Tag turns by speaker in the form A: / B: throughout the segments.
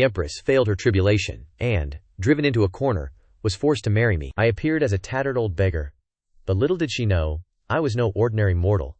A: empress failed her tribulation, and, driven into a corner, was forced to marry me. I appeared as a tattered old beggar. But little did she know, I was no ordinary mortal.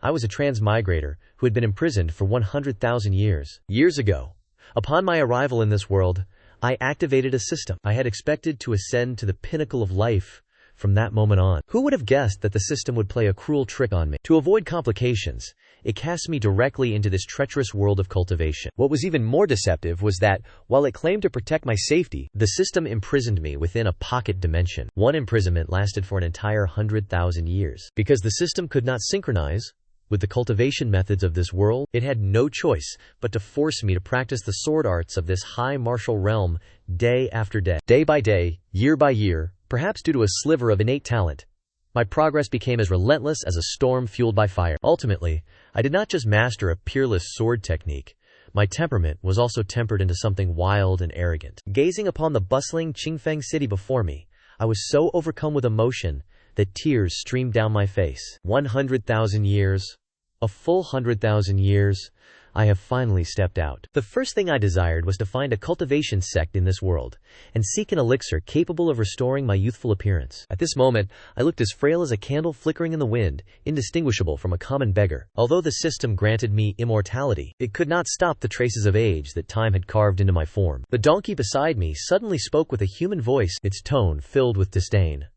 A: I was a transmigrator who had been imprisoned for 100,000 years. Years ago, upon my arrival in this world, I activated a system. I had expected to ascend to the pinnacle of life from that moment on. Who would have guessed that the system would play a cruel trick on me? To avoid complications, it cast me directly into this treacherous world of cultivation. What was even more deceptive was that, while it claimed to protect my safety, the system imprisoned me within a pocket dimension. One imprisonment lasted for an entire 100,000 years. Because the system could not synchronize with the cultivation methods of this world, it had no choice but to force me to practice the sword arts of this high martial realm day after day. Day by day, year by year, perhaps due to a sliver of innate talent, my progress became as relentless as a storm fueled by fire. Ultimately, I did not just master a peerless sword technique. My temperament was also tempered into something wild and arrogant. Gazing upon the bustling Qingfeng city before me, I was so overcome with emotion that tears streamed down my face. 100,000 years, a full 100,000 years, I have finally stepped out. The first thing I desired was to find a cultivation sect in this world, and seek an elixir capable of restoring my youthful appearance. At this moment, I looked as frail as a candle flickering in the wind, indistinguishable from a common beggar. Although the system granted me immortality, it could not stop the traces of age that time had carved into my form. The donkey beside me suddenly spoke with a human voice, its tone filled with disdain.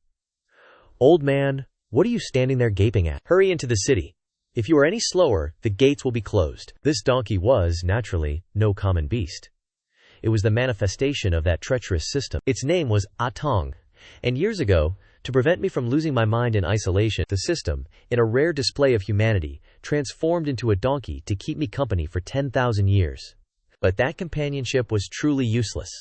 A: "Old man, what are you standing there gaping at? Hurry into the city. If you are any slower, the gates will be closed." This donkey was, naturally, no common beast. It was the manifestation of that treacherous system. Its name was Atong, and years ago, to prevent me from losing my mind in isolation, the system, in a rare display of humanity, transformed into a donkey to keep me company for 10,000 years. But that companionship was truly useless.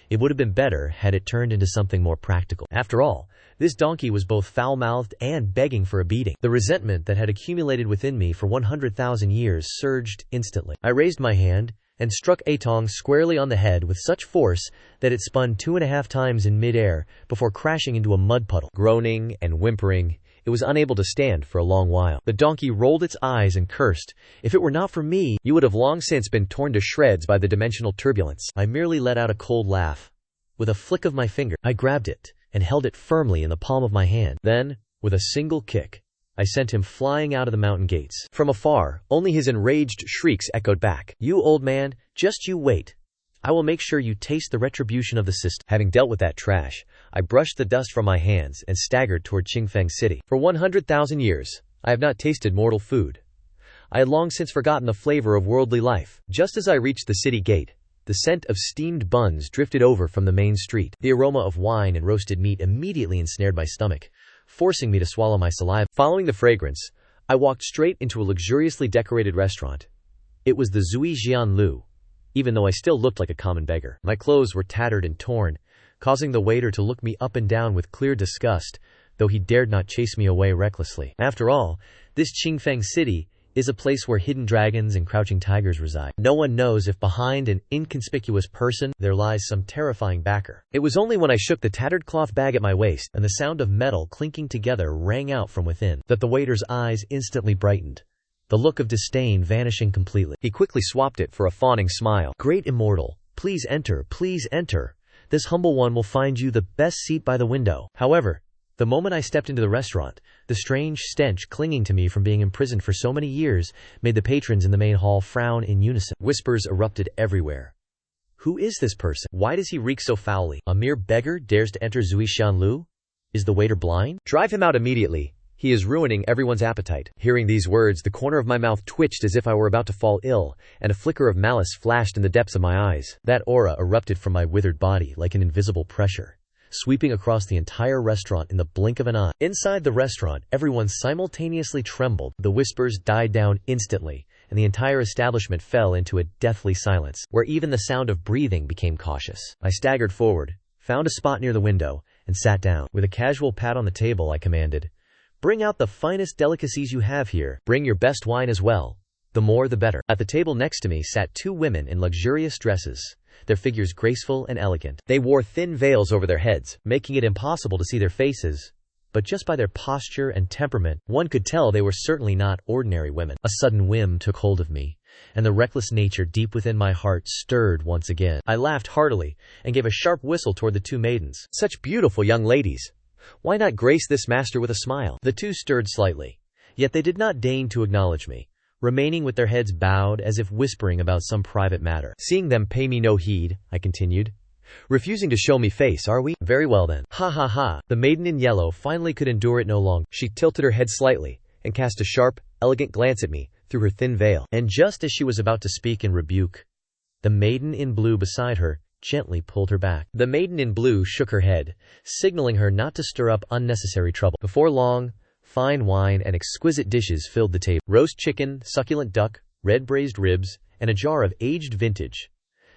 A: It would have been better had it turned into something more practical. After all, this donkey was both foul-mouthed and begging for a beating. The resentment that had accumulated within me for 100,000 years surged instantly. I raised my hand and struck Atong squarely on the head with such force that it spun 2.5 times in mid-air before crashing into a mud puddle. Groaning and whimpering, it was unable to stand for a long while. The donkey rolled its eyes and cursed. "If it were not for me, you would have long since been torn to shreds by the dimensional turbulence." I merely let out a cold laugh. With a flick of my finger, I grabbed it and held it firmly in the palm of my hand. Then, with a single kick, I sent him flying out of the mountain gates. From afar, only his enraged shrieks echoed back. "You old man, just you wait. I will make sure you taste the retribution of the system." Having dealt with that trash, I brushed the dust from my hands and staggered toward Qingfeng City. For 100,000 years, I have not tasted mortal food. I had long since forgotten the flavor of worldly life. Just as I reached the city gate, the scent of steamed buns drifted over from the main street. The aroma of wine and roasted meat immediately ensnared my stomach, forcing me to swallow my saliva. Following the fragrance, I walked straight into a luxuriously decorated restaurant. It was the Zui Jian Lu, even though I still looked like a common beggar. My clothes were tattered and torn, causing the waiter to look me up and down with clear disgust, though he dared not chase me away recklessly. After all, this Qingfeng City is a place where hidden dragons and crouching tigers reside. No one knows if behind an inconspicuous person there lies some terrifying backer. It was only when I shook the tattered cloth bag at my waist and the sound of metal clinking together rang out from within that the waiter's eyes instantly brightened, the look of disdain vanishing completely. He quickly swapped it for a fawning smile. "Great immortal, please enter, please enter. This humble one will find you the best seat by the window." However, the moment I stepped into the restaurant, the strange stench clinging to me from being imprisoned for so many years made the patrons in the main hall frown in unison. Whispers erupted everywhere. Who is this person? Why does he reek so foully? A mere beggar dares to enter Zui Xianlu? Is the waiter blind? Drive him out immediately. He is ruining everyone's appetite. Hearing these words, the corner of my mouth twitched as if I were about to fall ill, and a flicker of malice flashed in the depths of my eyes. That aura erupted from my withered body like an invisible pressure, sweeping across the entire restaurant in the blink of an eye. Inside the restaurant, everyone simultaneously trembled. The whispers died down instantly, and the entire establishment fell into a deathly silence, where even the sound of breathing became cautious. I staggered forward, found a spot near the window, and sat down. With a casual pat on the table, I commanded, "Bring out the finest delicacies you have here. Bring your best wine as well. The more the better." At the table next to me sat two women in luxurious dresses, their figures graceful and elegant. They wore thin veils over their heads, making it impossible to see their faces, but just by their posture and temperament, one could tell they were certainly not ordinary women. A sudden whim took hold of me, and the reckless nature deep within my heart stirred once again. I laughed heartily and gave a sharp whistle toward the two maidens. Such beautiful young ladies! Why not grace this master with a smile? The two stirred slightly, yet they did not deign to acknowledge me, remaining with their heads bowed as if whispering about some private matter. Seeing them pay me no heed, I continued, refusing to show me face, are we? Very well then. Ha ha ha. The maiden in yellow finally could endure it no longer. She tilted her head slightly and cast a sharp, elegant glance at me through her thin veil. And just as she was about to speak in rebuke, the maiden in blue beside her gently pulled her back. The maiden in blue shook her head, signaling her not to stir up unnecessary trouble. Before long, fine wine and exquisite dishes filled the table. Roast chicken, succulent duck, red braised ribs, and a jar of aged vintage.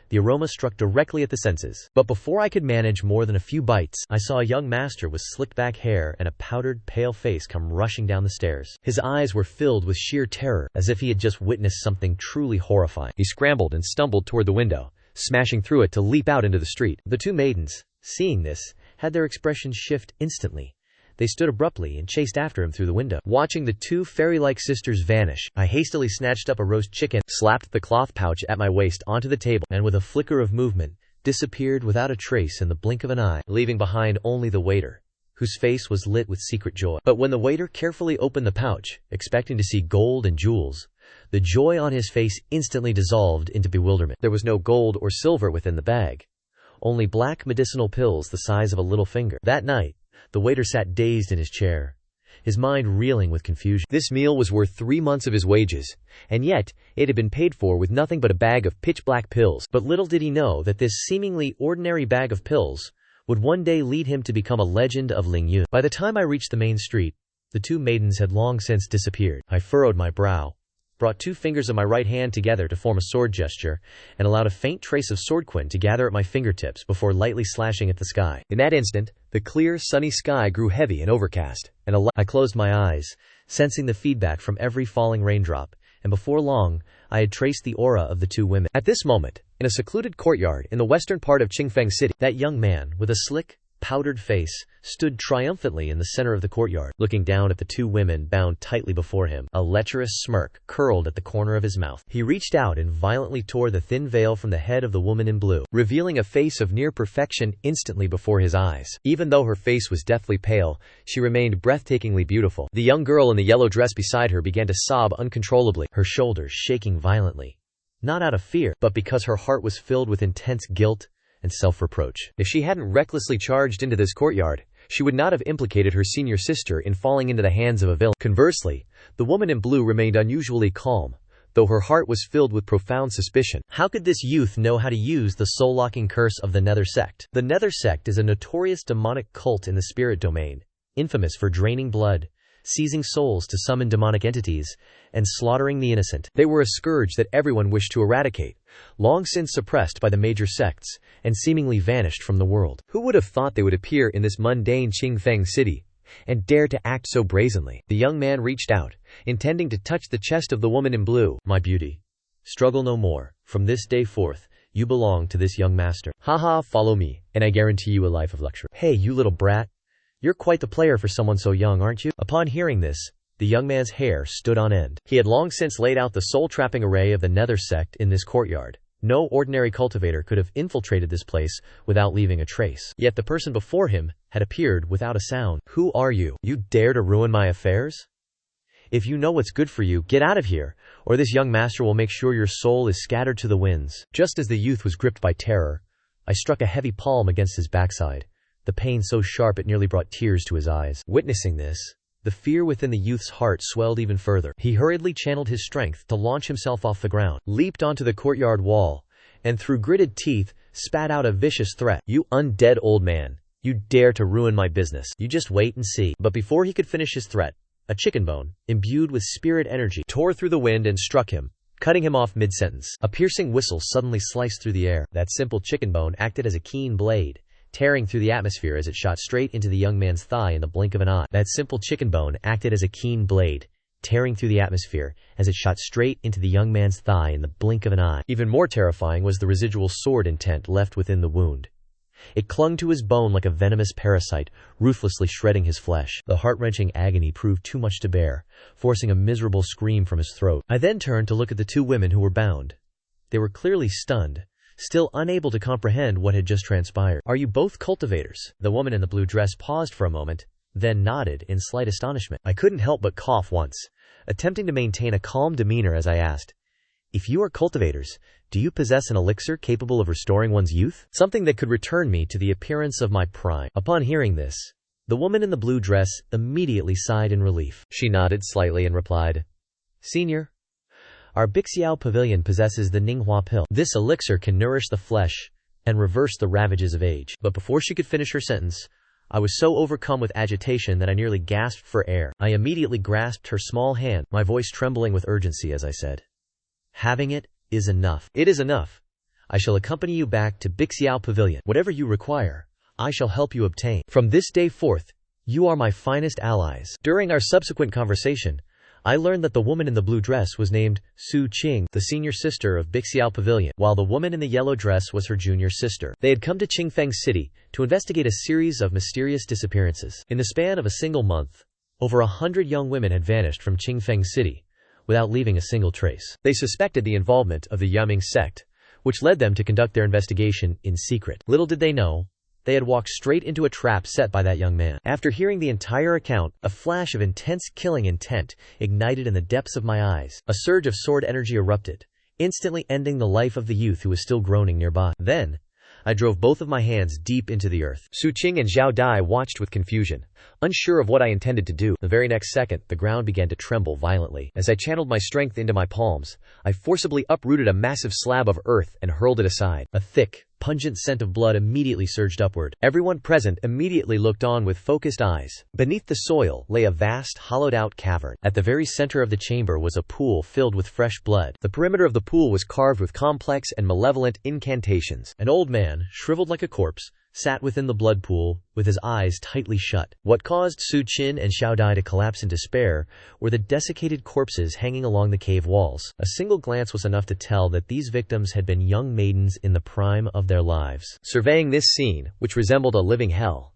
A: The aroma struck directly at the senses. But before I could manage more than a few bites, I saw a young master with slicked back hair and a powdered, pale face come rushing down the stairs. His eyes were filled with sheer terror, as if he had just witnessed something truly horrifying. He scrambled and stumbled toward the window, smashing through it to leap out into the street. The two maidens, seeing this, had their expressions shift instantly. They stood abruptly and chased after him through the window. Watching the two fairy-like sisters vanish, I hastily snatched up a roast chicken, slapped the cloth pouch at my waist onto the table, and with a flicker of movement, disappeared without a trace in the blink of an eye, leaving behind only the waiter, whose face was lit with secret joy. But when the waiter carefully opened the pouch, expecting to see gold and jewels, the joy on his face instantly dissolved into bewilderment. There was no gold or silver within the bag, only black medicinal pills the size of a little finger. That night, the waiter sat dazed in his chair, his mind reeling with confusion. This meal was worth 3 months of his wages, and yet it had been paid for with nothing but a bag of pitch-black pills. But little did he know that this seemingly ordinary bag of pills would one day lead him to become a legend of Lingyun. By the time I reached the main street, the two maidens had long since disappeared. I furrowed my brow, brought 2 fingers of my right hand together to form a sword gesture, and allowed a faint trace of swordquin to gather at my fingertips before lightly slashing at the sky. In that instant, the clear, sunny sky grew heavy and overcast, and I closed my eyes, sensing the feedback from every falling raindrop, and before long, I had traced the aura of the two women. At this moment, in a secluded courtyard in the western part of Qingfeng City, that young man, with a slick, powdered face, stood triumphantly in the center of the courtyard, looking down at the two women bound tightly before him. A lecherous smirk curled at the corner of his mouth. He reached out and violently tore the thin veil from the head of the woman in blue, revealing a face of near perfection instantly before his eyes. Even though her face was deathly pale, she remained breathtakingly beautiful. The young girl in the yellow dress beside her began to sob uncontrollably, her shoulders shaking violently, not out of fear, but because her heart was filled with intense guilt and self-reproach. If she hadn't recklessly charged into this courtyard, she would not have implicated her senior sister in falling into the hands of a villain. Conversely, the woman in blue remained unusually calm, though her heart was filled with profound suspicion. How could this youth know how to use the soul-locking curse of the Nether Sect? The Nether Sect is a notorious demonic cult in the spirit domain, infamous for draining blood, seizing souls to summon demonic entities, and slaughtering the innocent. They were a scourge that everyone wished to eradicate, long since suppressed by the major sects, and seemingly vanished from the world. Who would have thought they would appear in this mundane Qingfeng city, and dare to act so brazenly? The young man reached out, intending to touch the chest of the woman in blue. My beauty, struggle no more. From this day forth, you belong to this young master. Haha, follow me, and I guarantee you a life of luxury. Hey, you little brat. You're quite the player for someone so young, aren't you? Upon hearing this, the young man's hair stood on end. He had long since laid out the soul-trapping array of the Nether Sect in this courtyard. No ordinary cultivator could have infiltrated this place without leaving a trace. Yet the person before him had appeared without a sound. Who are you? You dare to ruin my affairs? If you know what's good for you, get out of here, or this young master will make sure your soul is scattered to the winds. Just as the youth was gripped by terror, I struck a heavy palm against his backside, the pain so sharp it nearly brought tears to his eyes. Witnessing this, the fear within the youth's heart swelled even further. He hurriedly channeled his strength to launch himself off the ground, leaped onto the courtyard wall, and through gritted teeth, spat out a vicious threat. You undead old man, you dare to ruin my business. You just wait and see. But before he could finish his threat, a chicken bone, imbued with spirit energy, tore through the wind and struck him, cutting him off mid-sentence. A piercing whistle suddenly sliced through the air. That simple chicken bone acted as a keen blade, tearing through the atmosphere as it shot straight into the young man's thigh in the blink of an eye. That simple chicken bone acted as a keen blade, tearing through the atmosphere as it shot straight into the young man's thigh in the blink of an eye. Even more terrifying was the residual sword intent left within the wound. It clung to his bone like a venomous parasite, ruthlessly shredding his flesh. The heart-wrenching agony proved too much to bear, forcing a miserable scream from his throat. I then turned to look at the two women who were bound. They were clearly stunned, still unable to comprehend what had just transpired. "Are you both cultivators?" The woman in the blue dress paused for a moment, then nodded in slight astonishment. I couldn't help but cough once, attempting to maintain a calm demeanor as I asked, "If you are cultivators, do you possess an elixir capable of restoring one's youth? Something that could return me to the appearance of my prime?" Upon hearing this, the woman in the blue dress immediately sighed in relief. She nodded slightly and replied, "Senior, our Bixiao pavilion possesses the Ninghua pill. This elixir can nourish the flesh and reverse the ravages of age." But before she could finish her sentence, I was so overcome with agitation that I nearly gasped for air. I immediately grasped her small hand, my voice trembling with urgency as I said, "Having it is enough. It is enough. I shall accompany you back to Bixiao Pavilion. Whatever you require, I shall help you obtain. From this day forth, you are my finest allies." During our subsequent conversation, I learned that the woman in the blue dress was named Su Qing, the senior sister of Bixiao Pavilion, while the woman in the yellow dress was her junior sister. They had come to Qingfeng City to investigate a series of mysterious disappearances. In the span of a single month, over 100 young women had vanished from Qingfeng City, without leaving a single trace. They suspected the involvement of the Yaming sect, which led them to conduct their investigation in secret. Little did they know, they had walked straight into a trap set by that young man. After hearing the entire account, a flash of intense killing intent ignited in the depths of my eyes. A surge of sword energy erupted, instantly ending the life of the youth who was still groaning nearby. Then, I drove both of my hands deep into the earth. Su Qing and Zhao Dai watched with confusion, unsure of what I intended to do. The very next second, the ground began to tremble violently. As I channeled my strength into my palms, I forcibly uprooted a massive slab of earth and hurled it aside. A thick, pungent scent of blood immediately surged upward. Everyone present immediately looked on with focused eyes. Beneath the soil lay a vast, hollowed-out cavern. At the very center of the chamber was a pool filled with fresh blood. The perimeter of the pool was carved with complex and malevolent incantations. An old man, shriveled like a corpse, sat within the blood pool, with his eyes tightly shut. What caused Su Qin and Xiao Dai to collapse in despair were the desiccated corpses hanging along the cave walls. A single glance was enough to tell that these victims had been young maidens in the prime of their lives. Surveying this scene, which resembled a living hell,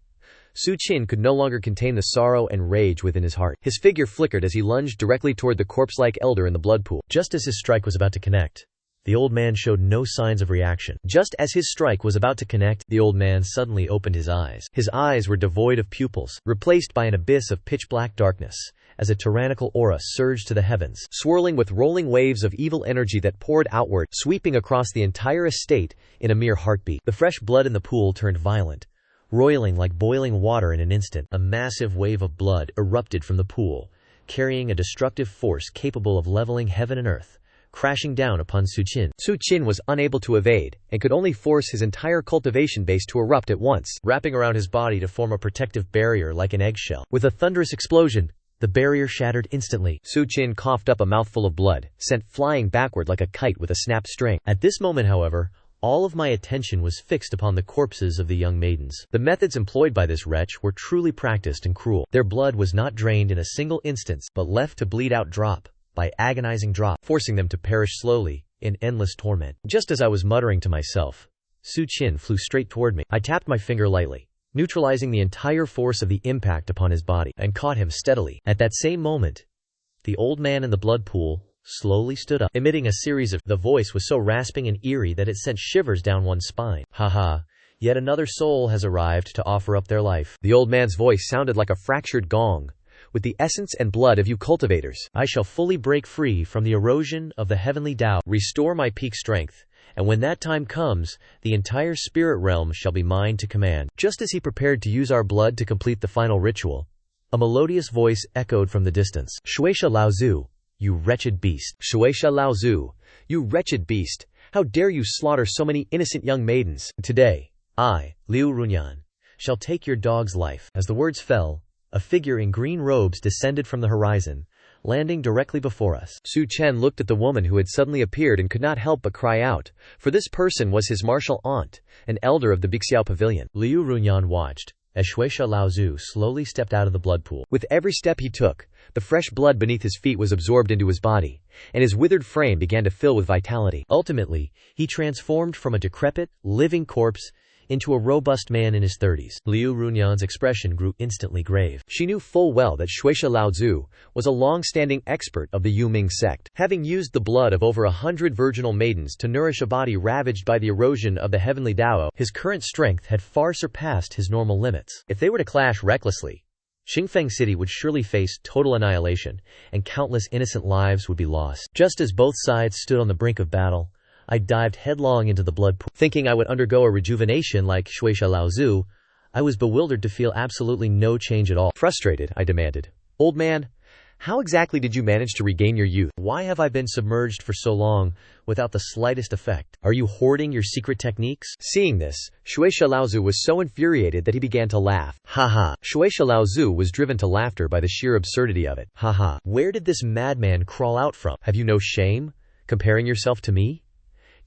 A: Su Qin could no longer contain the sorrow and rage within his heart. His figure flickered as he lunged directly toward the corpse-like elder in the blood pool. Just as his strike was about to connect, the old man showed no signs of reaction. Just as his strike was about to connect, the old man suddenly opened his eyes. His eyes were devoid of pupils, replaced by an abyss of pitch-black darkness, as a tyrannical aura surged to the heavens, swirling with rolling waves of evil energy that poured outward, sweeping across the entire estate in a mere heartbeat. The fresh blood in the pool turned violent, roiling like boiling water in an instant. A massive wave of blood erupted from the pool, carrying a destructive force capable of leveling heaven and earth, crashing down upon Su Qin. Su Qin was unable to evade, and could only force his entire cultivation base to erupt at once, wrapping around his body to form a protective barrier like an eggshell. With a thunderous explosion, the barrier shattered instantly. Su Qin coughed up a mouthful of blood, sent flying backward like a kite with a snapped string. At this moment, however, all of my attention was fixed upon the corpses of the young maidens. The methods employed by this wretch were truly practiced and cruel. Their blood was not drained in a single instance, but left to bleed out drop by agonizing drop, forcing them to perish slowly, in endless torment. Just as I was muttering to myself, Su Qin flew straight toward me. I tapped my finger lightly, neutralizing the entire force of the impact upon his body, and caught him steadily. At that same moment, the old man in the blood pool slowly stood up, emitting a series of— the voice was so rasping and eerie that it sent shivers down one's spine. "Haha, yet another soul has arrived to offer up their life." The old man's voice sounded like a fractured gong. "With the essence and blood of you cultivators, I shall fully break free from the erosion of the heavenly Tao, restore my peak strength, and when that time comes, the entire spirit realm shall be mine to command." Just as he prepared to use our blood to complete the final ritual, a melodious voice echoed from the distance. "Xuesha Laozu, you wretched beast! Xuesha Laozu, you wretched beast! How dare you slaughter so many innocent young maidens? Today, I, Liu Runyan, shall take your dog's life." As the words fell, a figure in green robes descended from the horizon, landing directly before us. Su Chen looked at the woman who had suddenly appeared and could not help but cry out, for this person was his martial aunt, an elder of the Bixiao Pavilion. Liu Runyan watched as Xuesha Laozu slowly stepped out of the blood pool. With every step he took, the fresh blood beneath his feet was absorbed into his body, and his withered frame began to fill with vitality. Ultimately, he transformed from a decrepit, living corpse into a robust man in his 30s. Liu Runyan's expression grew instantly grave. She knew full well that Xuesha Laozu was a long-standing expert of the Yuming sect, having used the blood of over 100 virginal maidens to nourish a body ravaged by the erosion of the heavenly Dao. His current strength had far surpassed his normal limits. If they were to clash recklessly, Xingfeng City would surely face total annihilation, and countless innocent lives would be lost. Just as both sides stood on the brink of battle, I dived headlong into the blood pool. Thinking I would undergo a rejuvenation like Xuesha Laozu, I was bewildered to feel absolutely no change at all. Frustrated, I demanded, "Old man, how exactly did you manage to regain your youth? Why have I been submerged for so long without the slightest effect? Are you hoarding your secret techniques?" Seeing this, Xuesha Laozu was so infuriated that he began to laugh. Haha. Xuesha Laozu was driven to laughter by the sheer absurdity of it. Haha. Where did this madman crawl out from? Have you no shame, comparing yourself to me?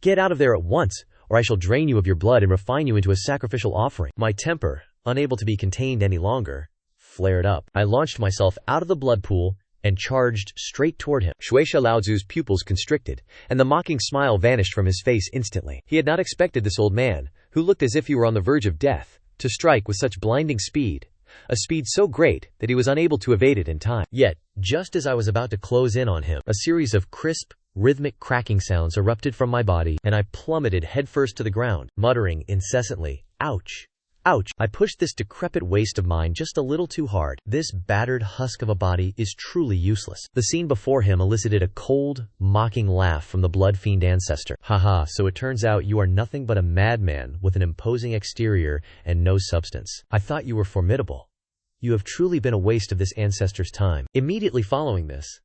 A: Get out of there at once, or I shall drain you of your blood and refine you into a sacrificial offering. My temper, unable to be contained any longer, flared up. I launched myself out of the blood pool and charged straight toward him. Xuesha Laozu's pupils constricted, and the mocking smile vanished from his face instantly. He had not expected this old man, who looked as if he were on the verge of death, to strike with such blinding speed, a speed so great that he was unable to evade it in time. Yet, just as I was about to close in on him, a series of crisp, rhythmic cracking sounds erupted from my body, and I plummeted headfirst to the ground, muttering incessantly, "Ouch! Ouch!" I pushed this decrepit waist of mine just a little too hard. This battered husk of a body is truly useless. The scene before him elicited a cold, mocking laugh from the blood-fiend ancestor. Haha, so it turns out you are nothing but a madman with an imposing exterior and no substance. I thought you were formidable. You have truly been a waste of this ancestor's time. Immediately following this,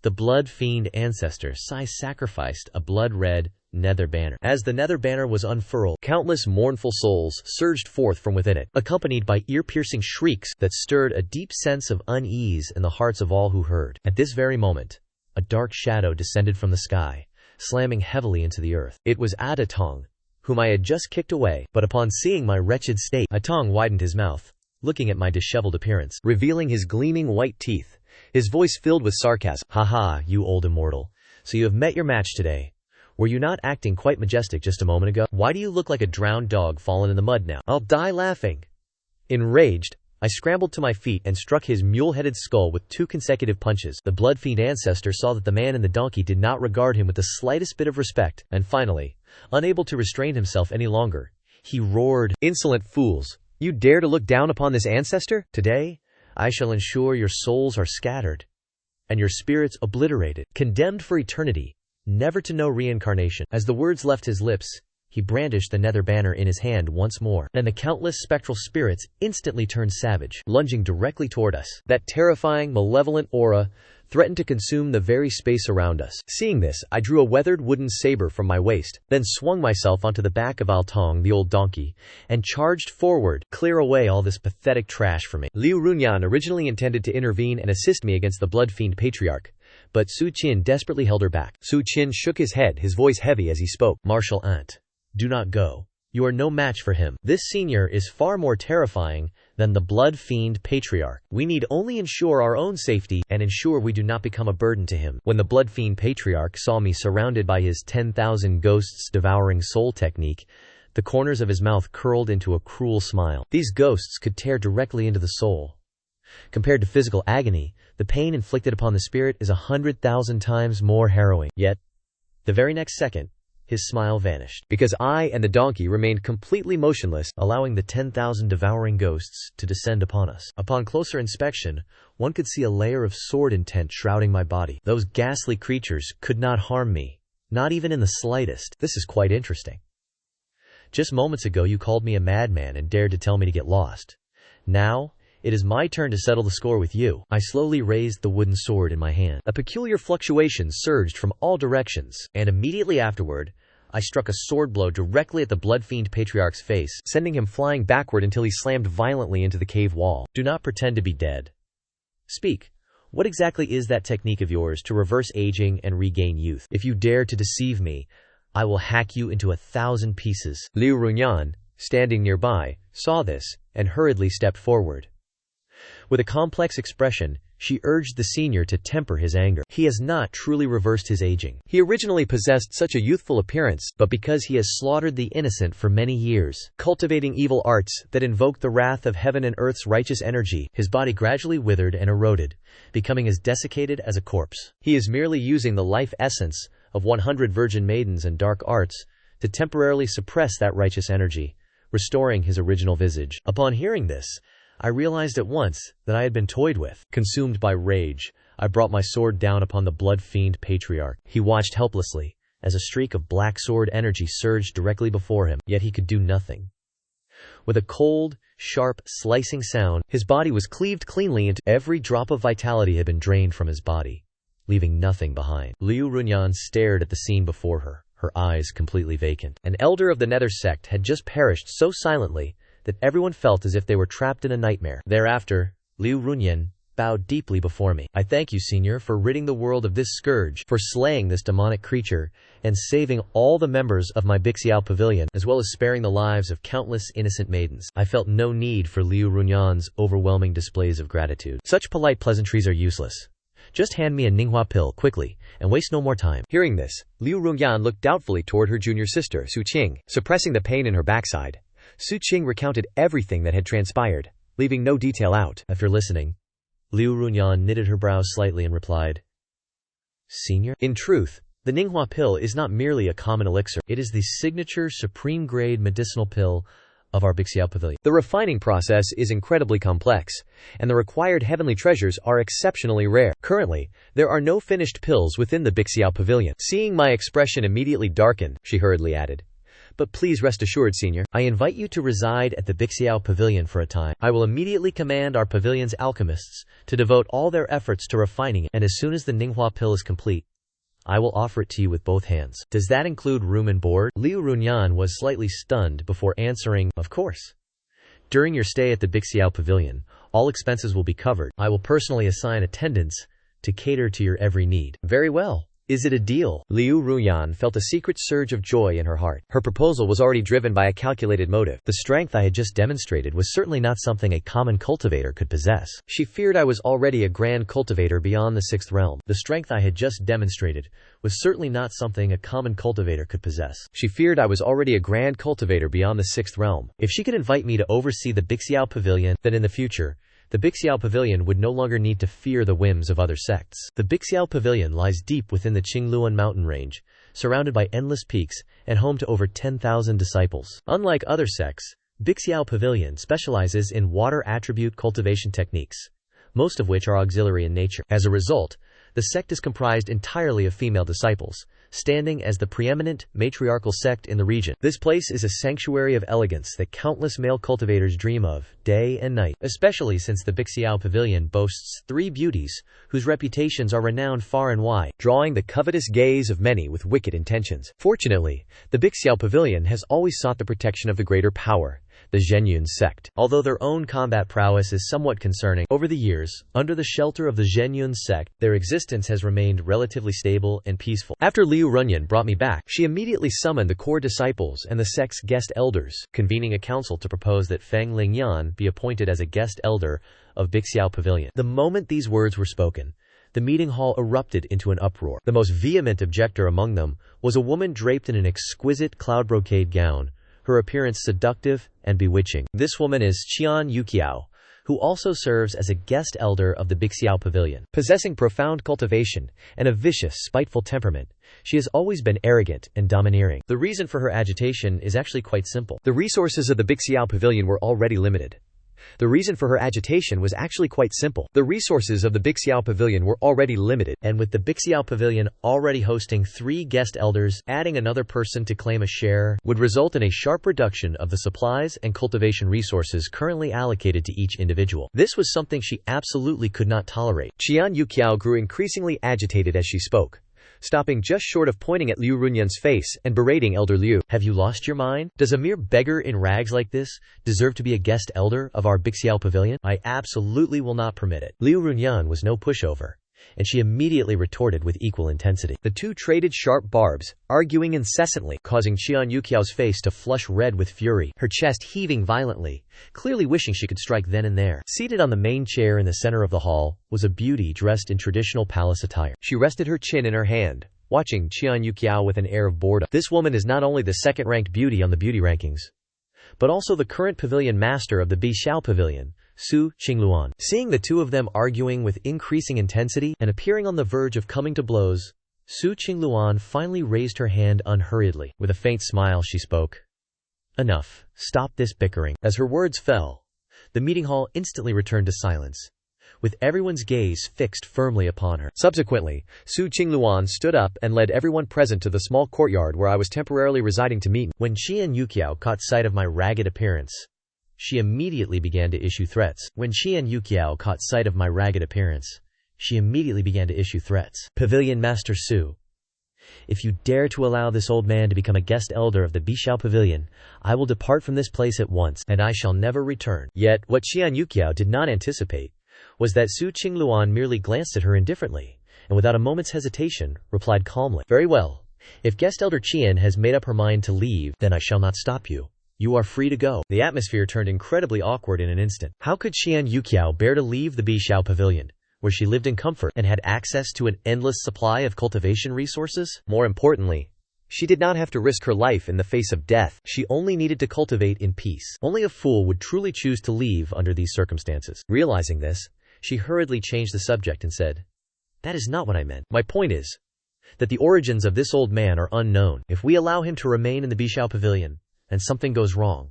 A: the blood-fiend ancestor sacrificed a blood-red nether banner. As the nether banner was unfurled, countless mournful souls surged forth from within it, accompanied by ear-piercing shrieks that stirred a deep sense of unease in the hearts of all who heard. At this very moment, a dark shadow descended from the sky, slamming heavily into the earth. It was Adatong, whom I had just kicked away, but upon seeing my wretched state, Atong widened his mouth, looking at my disheveled appearance, revealing his gleaming white teeth. His voice filled with sarcasm. "Haha, you old immortal. So you have met your match today. Were you not acting quite majestic just a moment ago? Why do you look like a drowned dog fallen in the mud now? I'll die laughing." Enraged, I scrambled to my feet and struck his mule-headed skull with 2 consecutive punches. The blood-fiend ancestor saw that the man and the donkey did not regard him with the slightest bit of respect, and finally, unable to restrain himself any longer, he roared, "Insolent fools! You dare to look down upon this ancestor? Today, I shall ensure your souls are scattered, and your spirits obliterated, condemned for eternity, never to know reincarnation." As the words left his lips, he brandished the nether banner in his hand once more, and the countless spectral spirits instantly turned savage, lunging directly toward us. That terrifying, malevolent aura threatened to consume the very space around us. Seeing this, I drew a weathered wooden saber from my waist, then swung myself onto the back of Altong, the old donkey, and charged forward, "Clear away all this pathetic trash for me." Liu Runyan originally intended to intervene and assist me against the blood-fiend patriarch, but Su Qian desperately held her back. Su Qian shook his head, his voice heavy as he spoke. "Martial aunt, do not go. You are no match for him. This senior is far more terrifying than the blood-fiend patriarch. We need only ensure our own safety and ensure we do not become a burden to him." When the blood-fiend patriarch saw me surrounded by his 10,000 ghosts devouring soul technique, the corners of his mouth curled into a cruel smile. These ghosts could tear directly into the soul. Compared to physical agony, the pain inflicted upon the spirit is 100,000 times more harrowing. Yet, the very next second, his smile vanished, because I and the donkey remained completely motionless, allowing the 10,000 devouring ghosts to descend upon us. Upon closer inspection, one could see a layer of sword intent shrouding my body. Those ghastly creatures could not harm me, not even in the slightest. This is quite interesting. Just moments ago you called me a madman and dared to tell me to get lost. Now, it is my turn to settle the score with you. I slowly raised the wooden sword in my hand. A peculiar fluctuation surged from all directions, and immediately afterward, I struck a sword blow directly at the blood-fiend patriarch's face, sending him flying backward until he slammed violently into the cave wall. "Do not pretend to be dead. Speak. What exactly is that technique of yours to reverse aging and regain youth? If you dare to deceive me, I will hack you into 1,000 pieces." Liu Runyan, standing nearby, saw this, and hurriedly stepped forward. With a complex expression, She urged the senior to temper his anger. He has not truly reversed his aging. He originally possessed such a youthful appearance, but because he has slaughtered the innocent for many years, cultivating evil arts that invoke the wrath of heaven and earth's righteous energy, his body gradually withered and eroded, becoming as desiccated as a corpse. He is merely using the life essence of 100 virgin maidens and dark arts to temporarily suppress that righteous energy, restoring his original visage. Upon hearing this, I realized at once that I had been toyed with. Consumed by rage, I brought my sword down upon the blood-fiend patriarch. He watched helplessly as a streak of black sword energy surged directly before him, yet he could do nothing. With a cold, sharp, slicing sound, his body was cleaved cleanly into every drop of vitality had been drained from his body, leaving nothing behind. Liu Runyan stared at the scene before her eyes completely vacant. An elder of the Nether Sect had just perished so silently that everyone felt as if they were trapped in a nightmare. Thereafter, Liu Runyan bowed deeply before me. I thank you, Senior, for ridding the world of this scourge, for slaying this demonic creature, and saving all the members of my Bixiao Pavilion, as well as sparing the lives of countless innocent maidens. I felt no need for Liu Runyan's overwhelming displays of gratitude. Such polite pleasantries are useless. Just hand me a Manhua pill, quickly, and waste no more time. Hearing this, Liu Runyan looked doubtfully toward her junior sister, Su Qing. Suppressing the pain in her backside, Su Qing recounted everything that had transpired, leaving no detail out. After listening, Liu Runyan knitted her brows slightly and replied, Senior? In truth, the Manhua pill is not merely a common elixir. It is the signature supreme-grade medicinal pill of our Bixiao Pavilion. The refining process is incredibly complex, and the required heavenly treasures are exceptionally rare. Currently, there are no finished pills within the Bixiao Pavilion. Seeing my expression immediately darken, she hurriedly added, But please rest assured, Senior, I invite you to reside at the Bixiao Pavilion for a time. I will immediately command our pavilion's alchemists to devote all their efforts to refining it, and as soon as the Manhua pill is complete, I will offer it to you with both hands. Does that include room and board? Liu Runyan was slightly stunned before answering, Of course. During your stay at the Bixiao Pavilion, all expenses will be covered. I will personally assign attendants to cater to your every need. Very well. Is it a deal? Liu Runyan felt a secret surge of joy in her heart. Her proposal was already driven by a calculated motive. The strength I had just demonstrated was certainly not something a common cultivator could possess. She feared I was already a grand cultivator beyond the 6th realm. The strength I had just demonstrated was certainly not something a common cultivator could possess. She feared I was already a grand cultivator beyond the 6th realm. If she could invite me to oversee the Bixiao Pavilion, then in the future, the Bixiao Pavilion would no longer need to fear the whims of other sects. The Bixiao Pavilion lies deep within the Qingluan mountain range, surrounded by endless peaks, and home to over 10,000 disciples. Unlike other sects, Bixiao Pavilion specializes in water attribute cultivation techniques, most of which are auxiliary in nature. As a result, the sect is comprised entirely of female disciples, standing as the preeminent matriarchal sect in the region. This place is a sanctuary of elegance that countless male cultivators dream of, day and night, especially since the Bixiao Pavilion boasts 3 beauties whose reputations are renowned far and wide, drawing the covetous gaze of many with wicked intentions. Fortunately, the Bixiao Pavilion has always sought the protection of the greater power, the Zhenyun sect. Although their own combat prowess is somewhat concerning, over the years, under the shelter of the Zhenyun sect, their existence has remained relatively stable and peaceful. After Liu Runyan brought me back, she immediately summoned the core disciples and the sect's guest elders, convening a council to propose that Feng Lingyan be appointed as a guest elder of Bixiao Pavilion. The moment these words were spoken, the meeting hall erupted into an uproar. The most vehement objector among them was a woman draped in an exquisite cloud brocade gown, her appearance seductive and bewitching. This woman is Qian Yuqiao, who also serves as a guest elder of the Bixiao Pavilion. Possessing profound cultivation and a vicious, spiteful temperament, she has always been arrogant and domineering. The reason for her agitation is actually quite simple. The resources of the Bixiao Pavilion were already limited. The reason for her agitation was actually quite simple. The resources of the Bixiao Pavilion were already limited, and with the Bixiao Pavilion already hosting 3 guest elders, adding another person to claim a share would result in a sharp reduction of the supplies and cultivation resources currently allocated to each individual. This was something she absolutely could not tolerate. Qian Yuqiao grew increasingly agitated as she spoke, stopping just short of pointing at Liu Runyan's face and berating Elder Liu. Have you lost your mind? Does a mere beggar in rags like this deserve to be a guest elder of our Bixiao Pavilion? I absolutely will not permit it. Liu Runyan was no pushover. and she immediately retorted with equal intensity. The two traded sharp barbs, arguing incessantly, causing Qian Yuqiao's face to flush red with fury, her chest heaving violently, clearly wishing she could strike then and there. Seated on the main chair in the center of the hall was a beauty dressed in traditional palace attire. She rested her chin in her hand, watching Qian Yuqiao with an air of boredom. This woman is not only the second-ranked beauty on the beauty rankings, but also the current pavilion master of the Bixiao Pavilion, Su Qingluan. Seeing the two of them arguing with increasing intensity and appearing on the verge of coming to blows, Su Qingluan finally raised her hand unhurriedly. With a faint smile she spoke. "Enough. Stop this bickering." As her words fell, the meeting hall instantly returned to silence, with everyone's gaze fixed firmly upon her. Subsequently, Su Qingluan stood up and led everyone present to the small courtyard where I was temporarily residing to meet. When Qian Yuqiao caught sight of my ragged appearance, she immediately began to issue threats. Pavilion Master Su, if you dare to allow this old man to become a guest elder of the Bixiao Pavilion, I will depart from this place at once, and I shall never return. Yet, what Qian Yuqiao did not anticipate was that Su Qingluan merely glanced at her indifferently, and without a moment's hesitation, replied calmly, "Very well. If guest elder Qian has made up her mind to leave, then I shall not stop you. You are free to go." The atmosphere turned incredibly awkward in an instant. How could Qian Yuqiao bear to leave the Bixiao Pavilion, where she lived in comfort and had access to an endless supply of cultivation resources? More importantly, she did not have to risk her life in the face of death. She only needed to cultivate in peace. Only a fool would truly choose to leave under these circumstances. Realizing this, she hurriedly changed the subject and said, "That is not what I meant. My point is that the origins of this old man are unknown. If we allow him to remain in the Bixiao Pavilion, and something goes wrong,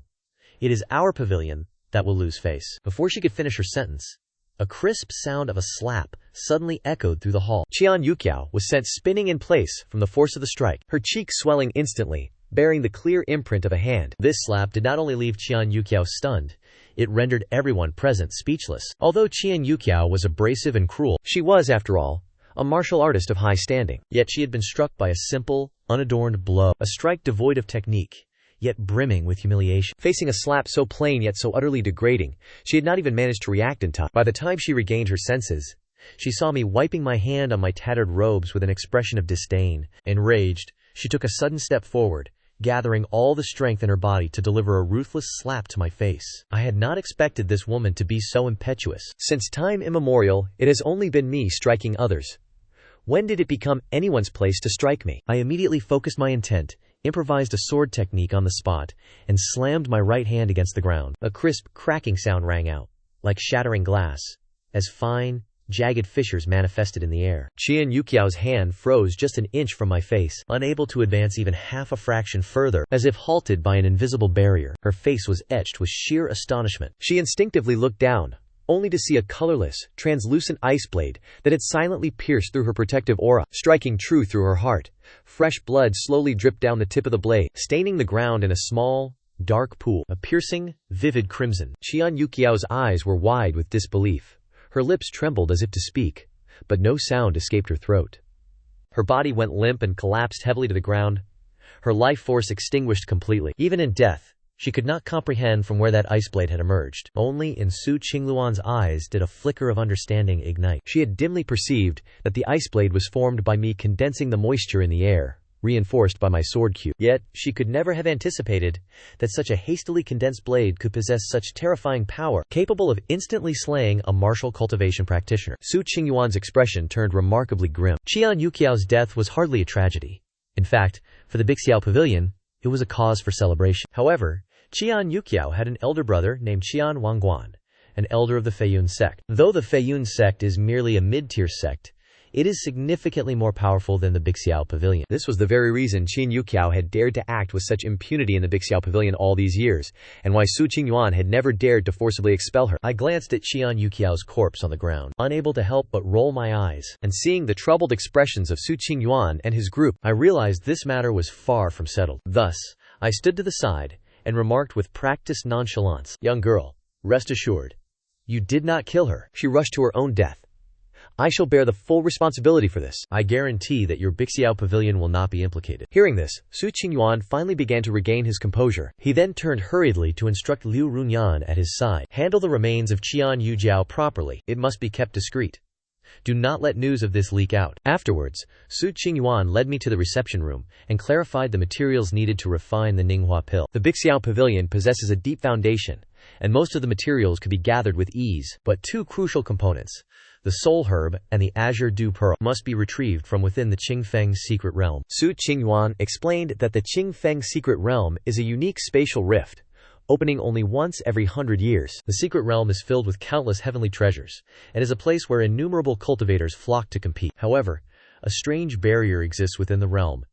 A: it is our pavilion that will lose face." Before she could finish her sentence, a crisp sound of a slap suddenly echoed through the hall. Qian Yuqiao was sent spinning in place from the force of the strike, her cheeks swelling instantly, bearing the clear imprint of a hand. This slap did not only leave Qian Yuqiao stunned, it rendered everyone present speechless. Although Qian Yuqiao was abrasive and cruel, she was, after all, a martial artist of high standing. Yet she had been struck by a simple, unadorned blow, a strike devoid of technique, yet brimming with humiliation. Facing a slap so plain yet so utterly degrading, she had not even managed to react in time. By the time she regained her senses, she saw me wiping my hand on my tattered robes with an expression of disdain. Enraged, she took a sudden step forward, gathering all the strength in her body to deliver a ruthless slap to my face. I had not expected this woman to be so impetuous. Since time immemorial, it has only been me striking others. When did it become anyone's place to strike me? I immediately focused my intent, improvised a sword technique on the spot, and slammed my right hand against the ground. A crisp, cracking sound rang out, like shattering glass, as fine, jagged fissures manifested in the air. Qian Yuqiao's hand froze just an inch from my face, unable to advance even half a fraction further, as if halted by an invisible barrier. Her face was etched with sheer astonishment. She instinctively looked down, only to see a colorless, translucent ice blade that had silently pierced through her protective aura, striking true through her heart. Fresh blood slowly dripped down the tip of the blade, staining the ground in a small, dark pool, a piercing, vivid crimson. Qian Yuqiao's eyes were wide with disbelief. Her lips trembled as if to speak, but no sound escaped her throat. Her body went limp and collapsed heavily to the ground, her life force extinguished completely. Even in death, she could not comprehend from where that ice blade had emerged. Only in Su Qingluan's eyes did a flicker of understanding ignite. She had dimly perceived that the ice blade was formed by me condensing the moisture in the air, reinforced by my sword cue. Yet, she could never have anticipated that such a hastily condensed blade could possess such terrifying power, capable of instantly slaying a martial cultivation practitioner. Su Qingyuan's expression turned remarkably grim. Qian Yuqiao's death was hardly a tragedy. In fact, for the Bixiao Pavilion, it was a cause for celebration. However, Qian Yuqiao had an elder brother named Qian Wangguan, an elder of the Feiyun sect. Though the Feiyun sect is merely a mid-tier sect, it is significantly more powerful than the Bixiao Pavilion. This was the very reason Qian Yuqiao had dared to act with such impunity in the Bixiao Pavilion all these years, and why Su Qingyuan had never dared to forcibly expel her. I glanced at Qian Yuqiao's corpse on the ground, unable to help but roll my eyes, and seeing the troubled expressions of Su Qingyuan and his group, I realized this matter was far from settled. Thus, I stood to the side and remarked with practiced nonchalance, "Young girl, rest assured, you did not kill her. She rushed to her own death. I shall bear the full responsibility for this. I guarantee that your Bixiao Pavilion will not be implicated." Hearing this, Su Qingyuan finally began to regain his composure. He then turned hurriedly to instruct Liu Runyan at his side. "Handle the remains of Qian Yujiao properly. It must be kept discreet. Do not let news of this leak out. Afterwards, Su Qingyuan led me to the reception room and clarified the materials needed to refine the Ninghua pill. The Bixiao Pavilion possesses a deep foundation, and most of the materials could be gathered with ease, but two crucial components, the soul herb and the azure dew pearl, must be retrieved from within the Qingfeng secret realm. Su Qingyuan explained that the Qingfeng secret realm is a unique spatial rift, opening only once every 100 years. The secret realm is filled with countless heavenly treasures, and is a place where innumerable cultivators flock to compete. However, a strange barrier exists within the realm,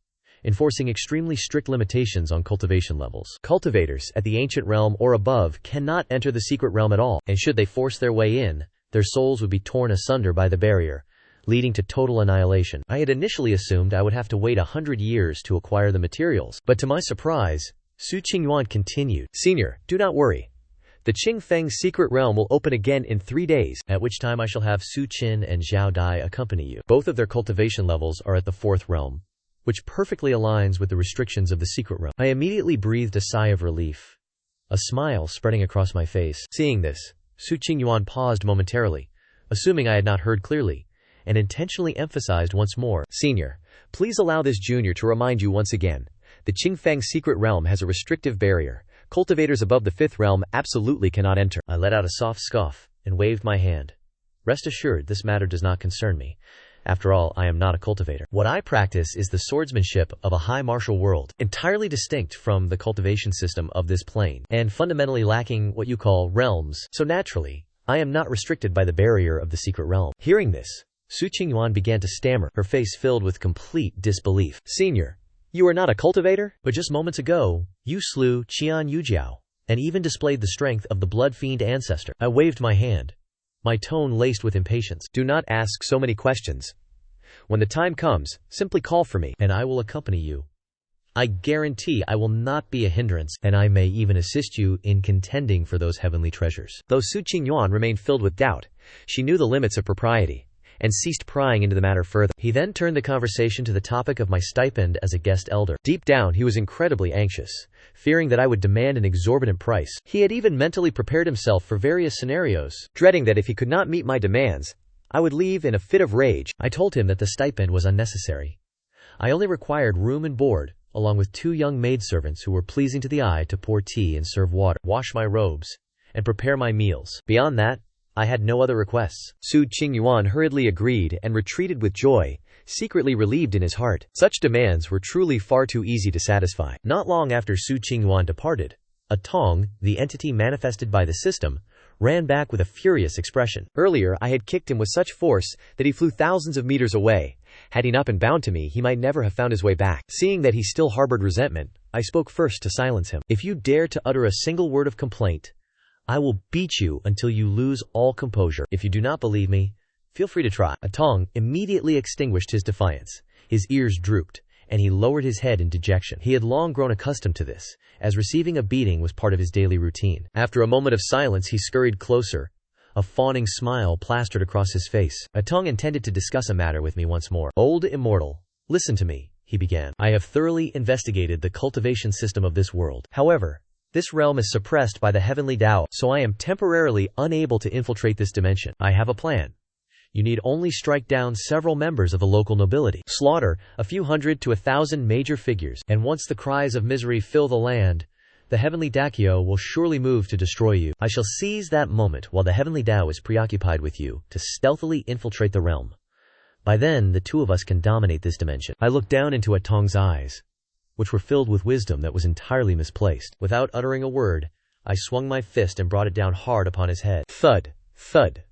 A: enforcing extremely strict limitations on cultivation levels. Cultivators at the ancient realm or above cannot enter the secret realm at all, and should they force their way in, their souls would be torn asunder by the barrier, leading to total annihilation. I had initially assumed I would have to wait 100 years to acquire the materials, but to my surprise, Su Qingyuan continued, "Senior, do not worry. The Qingfeng secret realm will open again in 3 days, at which time I shall have Su Qin and Zhao Dai accompany you. Both of their cultivation levels are at the 4th realm, which perfectly aligns with the restrictions of the secret realm." I immediately breathed a sigh of relief, a smile spreading across my face. Seeing this, Su Qingyuan paused momentarily, assuming I had not heard clearly, and intentionally emphasized once more, "Senior, please allow this junior to remind you once again. The Qingfeng secret realm has a restrictive barrier. Cultivators above the 5th realm absolutely cannot enter." I let out a soft scoff and waved my hand. Rest assured, this matter does not concern me. After all, I am not a cultivator. What I practice is the swordsmanship of a high martial world, entirely distinct from the cultivation system of this plane, and fundamentally lacking what you call realms. So naturally, I am not restricted by the barrier of the secret realm. Hearing this, Su Qingyuan began to stammer, her face filled with complete disbelief. "Senior, you are not a cultivator? But just moments ago, you slew Qian Yuqiao, and even displayed the strength of the blood fiend ancestor." I waved my hand, my tone laced with impatience. "Do not ask so many questions. When the time comes, simply call for me, and I will accompany you. I guarantee I will not be a hindrance, and I may even assist you in contending for those heavenly treasures." Though Su Qingyuan remained filled with doubt, she knew the limits of propriety, and ceased prying into the matter further. He then turned the conversation to the topic of my stipend as a guest elder. Deep down, he was incredibly anxious, fearing that I would demand an exorbitant price. He had even mentally prepared himself for various scenarios, dreading that if he could not meet my demands, I would leave in a fit of rage. I told him that the stipend was unnecessary. I only required room and board, along with 2 young maidservants who were pleasing to the eye to pour tea and serve water, wash my robes, and prepare my meals. Beyond that, I had no other requests. Su Qingyuan hurriedly agreed and retreated with joy, secretly relieved in his heart. Such demands were truly far too easy to satisfy. Not long after Su Qingyuan departed, a Tong, the entity manifested by the system, ran back with a furious expression. Earlier, I had kicked him with such force that he flew thousands of meters away. Had he not been bound to me, he might never have found his way back. Seeing that he still harbored resentment, I spoke first to silence him. "If you dare to utter a single word of complaint, I will beat you until you lose all composure. If you do not believe me, feel free to try." Atong immediately extinguished his defiance. His ears drooped, and he lowered his head in dejection. He had long grown accustomed to this, as receiving a beating was part of his daily routine. After a moment of silence, he scurried closer, a fawning smile plastered across his face. Atong intended to discuss a matter with me once more. "Old immortal, listen to me," he began. "I have thoroughly investigated the cultivation system of this world. However, this realm is suppressed by the heavenly Tao, so I am temporarily unable to infiltrate this dimension. I have a plan. You need only strike down several members of the local nobility. Slaughter a few hundred to 1,000 major figures, and once the cries of misery fill the land, the heavenly Daikyo will surely move to destroy you. I shall seize that moment while the heavenly Tao is preoccupied with you to stealthily infiltrate the realm. By then, the 2 of us can dominate this dimension." I looked down into Atong's eyes, which were filled with wisdom that was entirely misplaced. Without uttering a word, I swung my fist and brought it down hard upon his head. Thud! Thud!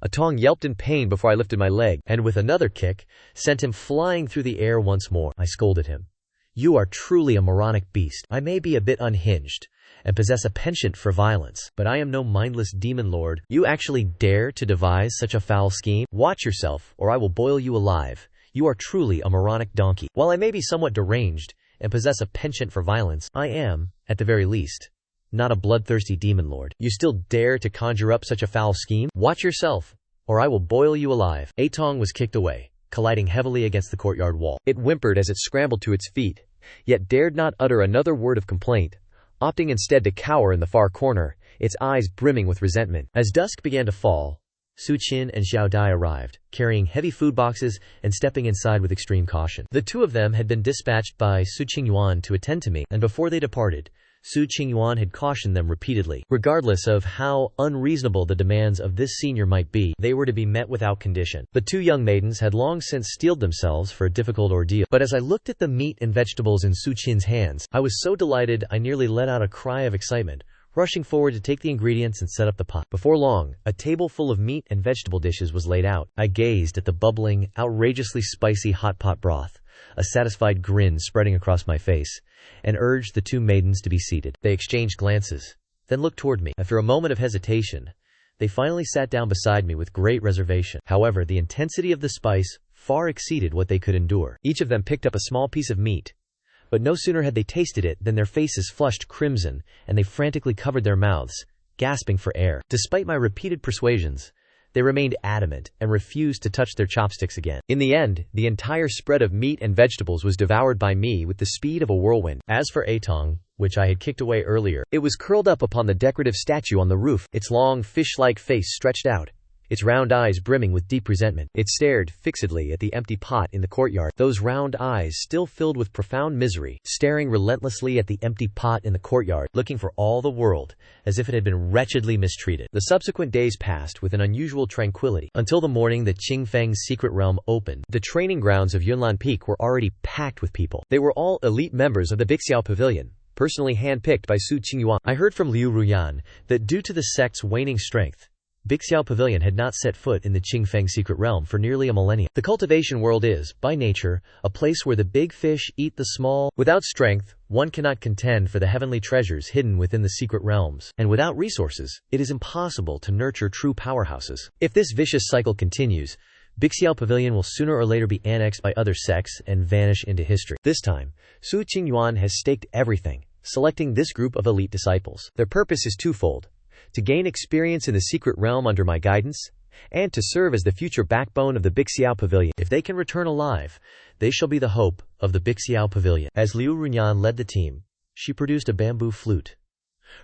A: Atong yelped in pain before I lifted my leg, and with another kick, sent him flying through the air once more. I scolded him. "You are truly a moronic beast. I may be a bit unhinged, and possess a penchant for violence, but I am no mindless demon lord. You actually dare to devise such a foul scheme? Watch yourself, or I will boil you alive. You are truly a moronic donkey. While I may be somewhat deranged, and possess a penchant for violence, I am, at the very least, not a bloodthirsty demon lord. You still dare to conjure up such a foul scheme? Watch yourself, or I will boil you alive." Atong was kicked away, colliding heavily against the courtyard wall. It whimpered as it scrambled to its feet, yet dared not utter another word of complaint, opting instead to cower in the far corner, its eyes brimming with resentment. As dusk began to fall, Su Qin and Xiao Dai arrived, carrying heavy food boxes and stepping inside with extreme caution. The two of them had been dispatched by Su Qingyuan to attend to me, and before they departed, Su Qingyuan had cautioned them repeatedly. Regardless of how unreasonable the demands of this senior might be, they were to be met without condition. The two young maidens had long since steeled themselves for a difficult ordeal, but as I looked at the meat and vegetables in Su Qin's hands, I was so delighted I nearly let out a cry of excitement, rushing forward to take the ingredients and set up the pot. Before long, a table full of meat and vegetable dishes was laid out. I gazed at the bubbling, outrageously spicy hot pot broth, a satisfied grin spreading across my face, and urged the two maidens to be seated. They exchanged glances, then looked toward me. After a moment of hesitation, they finally sat down beside me with great reservation. However, the intensity of the spice far exceeded what they could endure. Each of them picked up a small piece of meat, but no sooner had they tasted it than their faces flushed crimson, and they frantically covered their mouths, gasping for air. Despite my repeated persuasions, they remained adamant and refused to touch their chopsticks again. In the end, the entire spread of meat and vegetables was devoured by me with the speed of a whirlwind. As for Atong, which I had kicked away earlier, it was curled up upon the decorative statue on the roof, its long fish-like face stretched out, its round eyes brimming with deep resentment. It stared fixedly at the empty pot in the courtyard, those round eyes still filled with profound misery, staring relentlessly at the empty pot in the courtyard, looking for all the world as if it had been wretchedly mistreated. The subsequent days passed with an unusual tranquility, until the morning that Qingfeng's secret realm opened. The training grounds of Yunlan Peak were already packed with people. They were all elite members of the Bixiao Pavilion, personally handpicked by Su Qingyuan. I heard from Liu Ruyan that due to the sect's waning strength, Bixiao Pavilion had not set foot in the Qingfeng secret realm for nearly a millennium. The cultivation world is, by nature, a place where the big fish eat the small. Without strength, one cannot contend for the heavenly treasures hidden within the secret realms, and without resources, it is impossible to nurture true powerhouses. If this vicious cycle continues, Bixiao Pavilion will sooner or later be annexed by other sects and vanish into history. This time, Su Qingyuan has staked everything, selecting this group of elite disciples. Their purpose is twofold: to gain experience in the secret realm under my guidance, and to serve as the future backbone of the Bixiao Pavilion. If they can return alive, they shall be the hope of the Bixiao Pavilion. As Liu Runyan led the team, she produced a bamboo flute.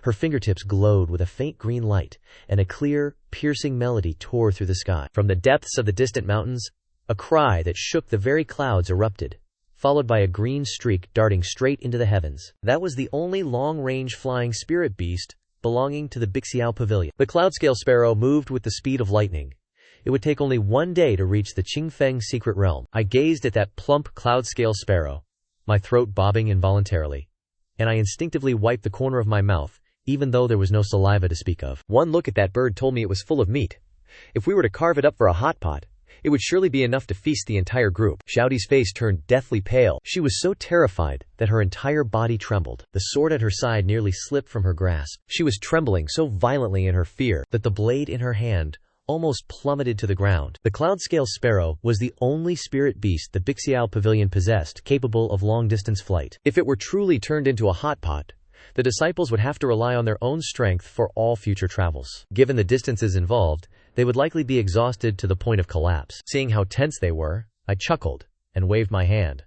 A: Her fingertips glowed with a faint green light, and a clear, piercing melody tore through the sky. From the depths of the distant mountains, a cry that shook the very clouds erupted, followed by a green streak darting straight into the heavens. That was the only long-range flying spirit beast belonging to the Bixiao Pavilion. The cloudscale sparrow moved with the speed of lightning. It would take only one day to reach the Qingfeng secret realm. I gazed at that plump cloudscale sparrow, my throat bobbing involuntarily, and I instinctively wiped the corner of my mouth, even though there was no saliva to speak of. One look at that bird told me it was full of meat. If we were to carve it up for a hot pot, it would surely be enough to feast the entire group. Xiaodi's face turned deathly pale. She was so terrified that her entire body trembled. The sword at her side nearly slipped from her grasp. She was trembling so violently in her fear that the blade in her hand almost plummeted to the ground. The cloudscale sparrow was the only spirit beast the Bixiao Pavilion possessed capable of long-distance flight. If it were truly turned into a hot pot, the disciples would have to rely on their own strength for all future travels. Given the distances involved, they would likely be exhausted to the point of collapse. Seeing how tense they were, I chuckled and waved my hand.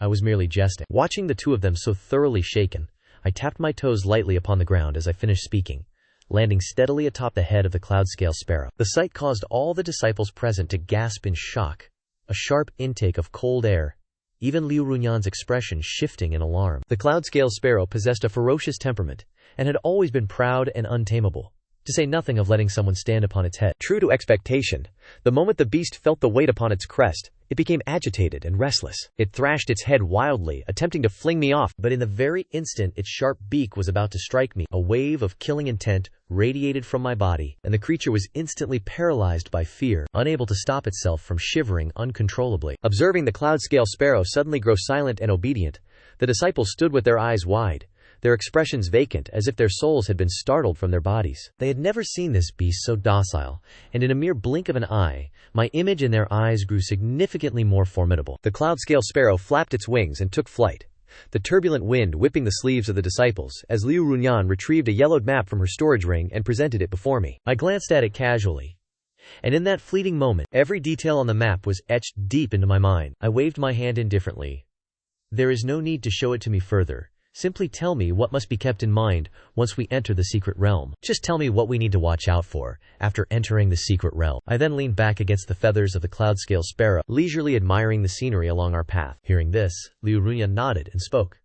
A: I was merely jesting. Watching the two of them so thoroughly shaken, I tapped my toes lightly upon the ground as I finished speaking, landing steadily atop the head of the cloudscale sparrow. The sight caused all the disciples present to gasp in shock, a sharp intake of cold air, even Liu Runyan's expression shifting in alarm. The cloudscale sparrow possessed a ferocious temperament, and had always been proud and untamable, to say nothing of letting someone stand upon its head. True to expectation, the moment the beast felt the weight upon its crest, it became agitated and restless. It thrashed its head wildly, attempting to fling me off, but in the very instant its sharp beak was about to strike me, a wave of killing intent radiated from my body, and the creature was instantly paralyzed by fear, unable to stop itself from shivering uncontrollably. Observing the cloudscale sparrow suddenly grow silent and obedient, the disciples stood with their eyes wide, their expressions vacant as if their souls had been startled from their bodies. They had never seen this beast so docile, and in a mere blink of an eye, my image in their eyes grew significantly more formidable. The cloudscale sparrow flapped its wings and took flight, the turbulent wind whipping the sleeves of the disciples, as Liu Runyan retrieved a yellowed map from her storage ring and presented it before me. I glanced at it casually, and in that fleeting moment, every detail on the map was etched deep into my mind. I waved my hand indifferently. "There is no need to show it to me further, Simply tell me what must be kept in mind once we enter the secret realm. Just tell me what we need to watch out for after entering the secret realm. I then leaned back against the feathers of the cloud-scale sparrow, leisurely admiring the scenery along our path. Hearing this, Liu Runyan nodded and spoke.